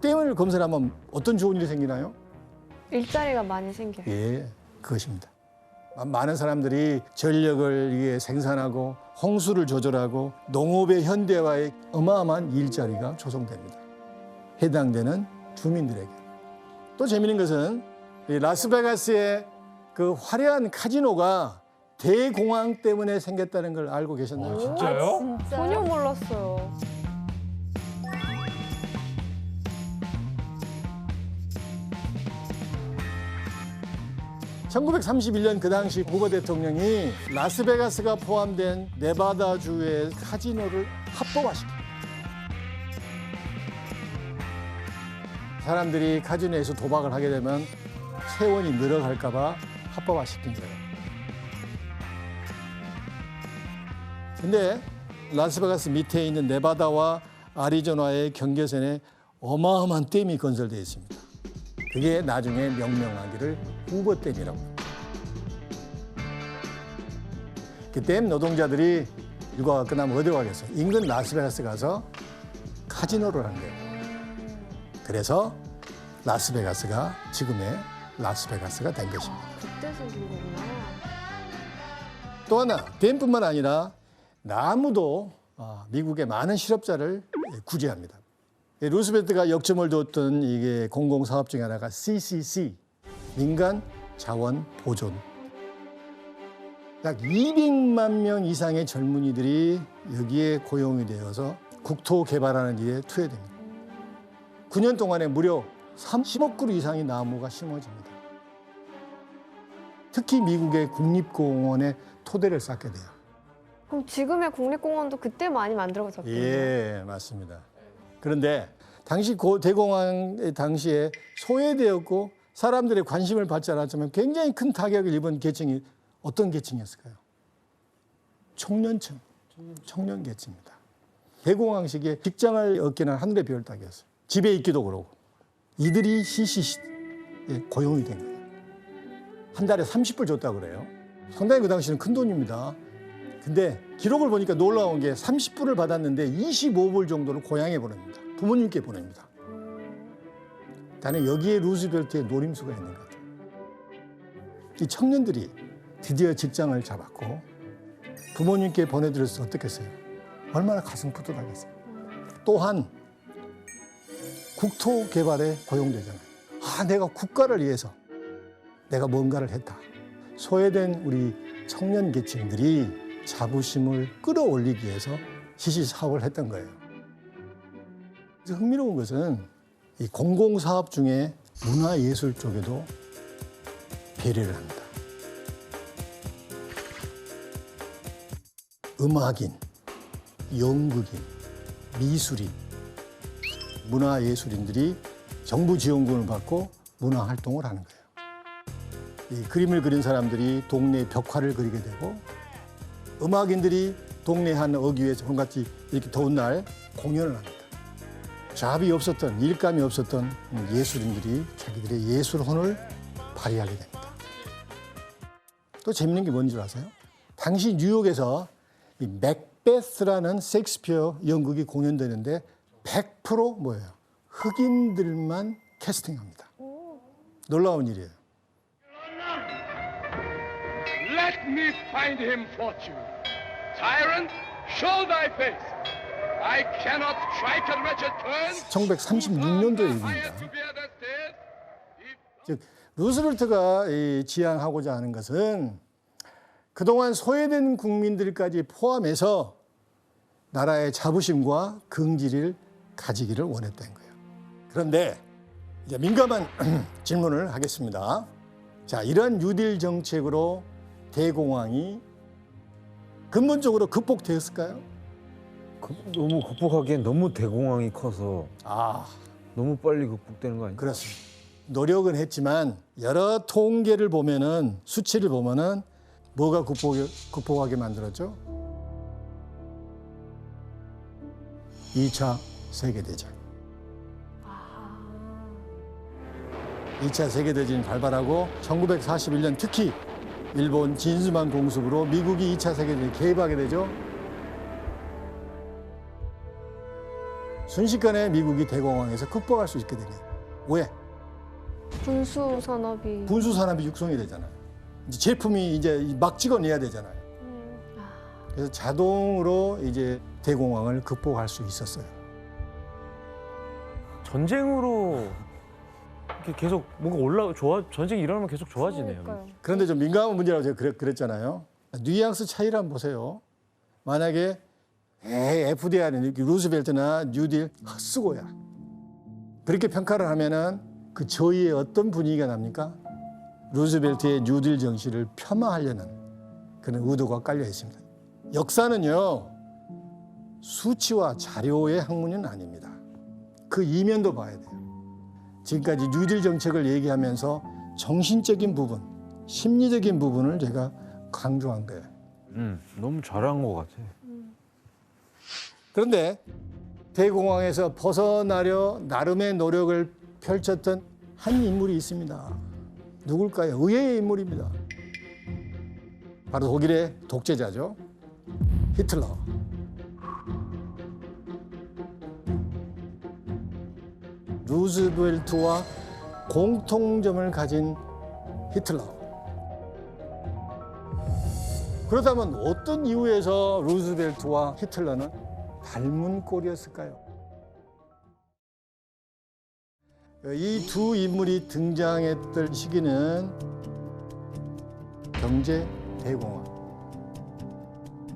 댐을 건설하면 어떤 좋은 일이 생기나요? 일자리가 많이 생겨요. 예, 그것입니다. 많은 사람들이 전력을 위해 생산하고 홍수를 조절하고 농업의 현대화에 어마어마한 일자리가 조성됩니다. 해당되는 주민들에게. 또 재미있는 것은 이 라스베가스의 그 화려한 카지노가 대공황 때문에 생겼다는 걸 알고 계셨나요? 진짜요? 전혀 몰랐어요. (1931년) 그 당시 후보 대통령이 라스베가스가 포함된 네바다주의 카지노를 합법화시킵니다. 사람들이 카지노에서 도박을 하게 되면 세원이 늘어갈까 봐 합법화시킨 거예요. 근데 라스베가스 밑에 있는 네바다와 아리조나의 경계선에 어마어마한 댐이 건설되어 있습니다. 그게 나중에 명명하기를 후보댐이라고 합니다. 그 댐 노동자들이 일과가 끝나면 어디 가겠어요? 인근 라스베가스 가서 카지노를 하는 거예요. 그래서 라스베가스가 지금의 라스베가스가 된 것입니다. 그때 생긴 거구나. 또 하나, 댐뿐만 아니라 나무도 미국의 많은 실업자를 구제합니다. 루스벨트가 역점을 뒀던 이게 공공사업 중에 하나가 CCC, 민간 자원 보존. 약 200만 명 이상의 젊은이들이 여기에 고용이 되어서 국토 개발하는 일에 투여됩니다. 9년 동안에 무려 30억 그루 이상의 나무가 심어집니다. 특히 미국의 국립공원에 토대를 쌓게 돼요. 그럼 지금의 국립공원도 그때 많이 만들어졌군요. 예, 맞습니다. 그런데 당시 대공황 당시에 소외되었고 사람들의 관심을 받지 않았지만 굉장히 큰 타격을 입은 계층이 어떤 계층이었을까요? 청년층, 청년 계층입니다. 대공황 시기에 직장을 얻기는 하늘의 별 따기였어요. 집에 있기도 그러고 이들이 시시에 고용이 된 거예요. 한 달에 30불 줬다고 그래요. 상당히 그 당시는 큰 돈입니다. 근데 기록을 보니까 놀라운 게 30불을 받았는데 25불 정도를 고향에 보냅니다. 부모님께 보냅니다. 나는 여기에 루즈벨트의 노림수가 있는 것 같아요. 이 청년들이 드디어 직장을 잡았고 부모님께 보내드려서 어떻겠어요? 얼마나 가슴 뿌듯하겠어요. 또한 국토 개발에 고용되잖아요. 내가 국가를 위해서 내가 뭔가를 했다. 소외된 우리 청년 계층들이 자부심을 끌어올리기 위해서 시시사업을 했던 거예요. 흥미로운 것은 이 공공사업 중에 문화예술 쪽에도 배려를 합니다. 음악인, 연극인, 미술인, 문화예술인들이 정부 지원금을 받고 문화활동을 하는 거예요. 이 그림을 그린 사람들이 동네 벽화를 그리게 되고 음악인들이 동네 한 어귀에서 오늘같이 이렇게 더운 날 공연을 합니다. 잡이 없었던, 일감이 없었던 예술인들이 자기들의 예술혼을 발휘하게 됩니다. 또 재밌는 게 뭔지 아세요? 당시 뉴욕에서 이 맥베스라는 셰익스피어 연극이 공연되는데 100% 뭐예요? 흑인들만 캐스팅합니다. 놀라운 일이에요. Let me find him fortune. Tyrant, show thy face. I cannot strike a wretched turn. 1936년도의 일입니다. 즉 루스벨트가 지향하고자 하는 것은 그동안 소외된 국민들까지 포함해서 나라의 자부심과 긍지를 가지기를 원했던 거예요. 그런데 이제 민감한 질문을 하겠습니다. 자, 이러한 뉴딜 정책으로 대공황이 근본적으로 극복되었을까요? 너무 극복하기엔 너무 대공황이 커서 너무 빨리 극복되는 거 아니에요? 그렇습니다. 노력은 했지만 여러 통계를 보면은 수치를 보면은 뭐가 극복하게 만들었죠? 2차 세계대전. 2차 세계대전이 발발하고 1941년 특히 일본 진수만 공습으로 미국이 2차 세계대전에 개입하게 되죠. 순식간에 미국이 대공황에서 극복할 수 있게 됩니다. 왜? 군수 산업이 육성이 되잖아요. 이제 제품이 이제 막 찍어내야 되잖아요. 그래서 자동으로 이제 대공황을 극복할 수 있었어요. 전쟁으로 이렇게 계속 뭔가 전쟁이 일어나면 계속 좋아지네요. 그런데 좀 민감한 문제라고 제가 그랬잖아요. 뉘앙스 차이를 한번 보세요. 만약에 FDR은 루즈벨트나 뉴딜 헛수고야. 그렇게 평가를 하면은 그 저희의 어떤 분위기가 납니까? 루즈벨트의 뉴딜 정신을 폄하하려는 그런 의도가 깔려 있습니다. 역사는요, 수치와 자료의 학문은 아닙니다. 그 이면도 봐야 돼요. 지금까지 뉴딜 정책을 얘기하면서 정신적인 부분, 심리적인 부분을 제가 강조한 거예요. 너무 잘한 것 같아. 그런데 대공황에서 벗어나려 나름의 노력을 펼쳤던 한 인물이 있습니다. 누굴까요? 의외의 인물입니다. 바로 독일의 독재자죠. 히틀러. 루즈벨트와 공통점을 가진 히틀러. 그렇다면 어떤 이유에서 루즈벨트와 히틀러는 닮은 꼴이었을까요? 이 두 인물이 등장했던 시기는 경제 대공황.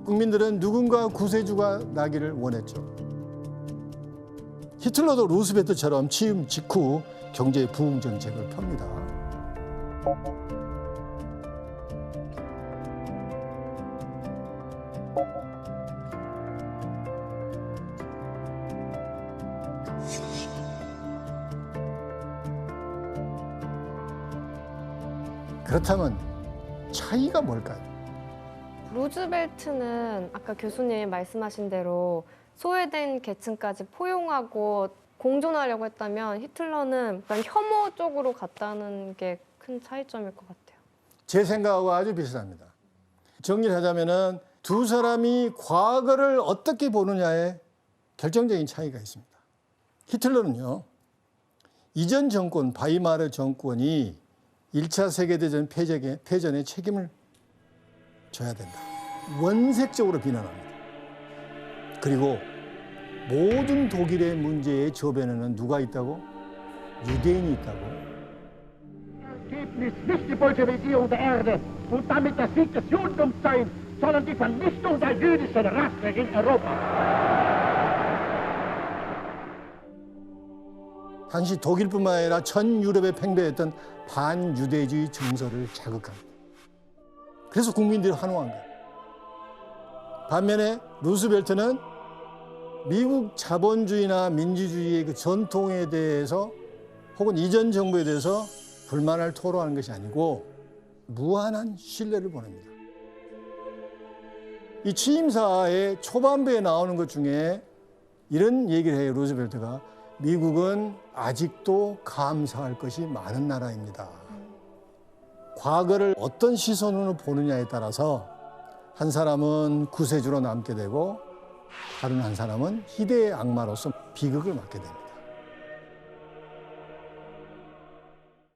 국민들은 누군가 구세주가 나기를 원했죠. 히틀러도 루스벨트처럼 취임 직후 경제 부흥 정책을 펴니다. 그렇다면 차이가 뭘까요? 루즈벨트는 아까 교수님 말씀하신 대로 소외된 계층까지 포용하고 공존하려고 했다면 히틀러는 약간 혐오 쪽으로 갔다는 게 큰 차이점일 것 같아요. 제 생각하고 아주 비슷합니다. 정리를 하자면은 두 사람이 과거를 어떻게 보느냐에 결정적인 차이가 있습니다. 히틀러는요, 이전 정권, 바이마르 정권이 1차 세계대전 패전에 책임을 져야 된다. 원색적으로 비난합니다. 그리고 모든 독일의 문제의 저변에는 누가 있다고? 유대인이 있다고. Ergebnis nicht die Bolschewisierung der Erde und damit der Sieg des Judentums sein, sondern die Vernichtung der jüdischen Rasse in Europa. 당시 독일뿐만 아니라 전 유럽에 팽배했던 반유대주의 정서를 자극합니다. 그래서 국민들이 환호한 거예요. 반면에 루스벨트는 미국 자본주의나 민주주의의 그 전통에 대해서 혹은 이전 정부에 대해서 불만을 토로하는 것이 아니고 무한한 신뢰를 보냅니다. 이 취임사의 초반부에 나오는 것 중에 이런 얘기를 해요. 루스벨트가 미국은 아직도 감사할 것이 많은 나라입니다. 과거를 어떤 시선으로 보느냐에 따라서 한 사람은 구세주로 남게 되고 다른 한 사람은 희대의 악마로서 비극을 맞게 됩니다.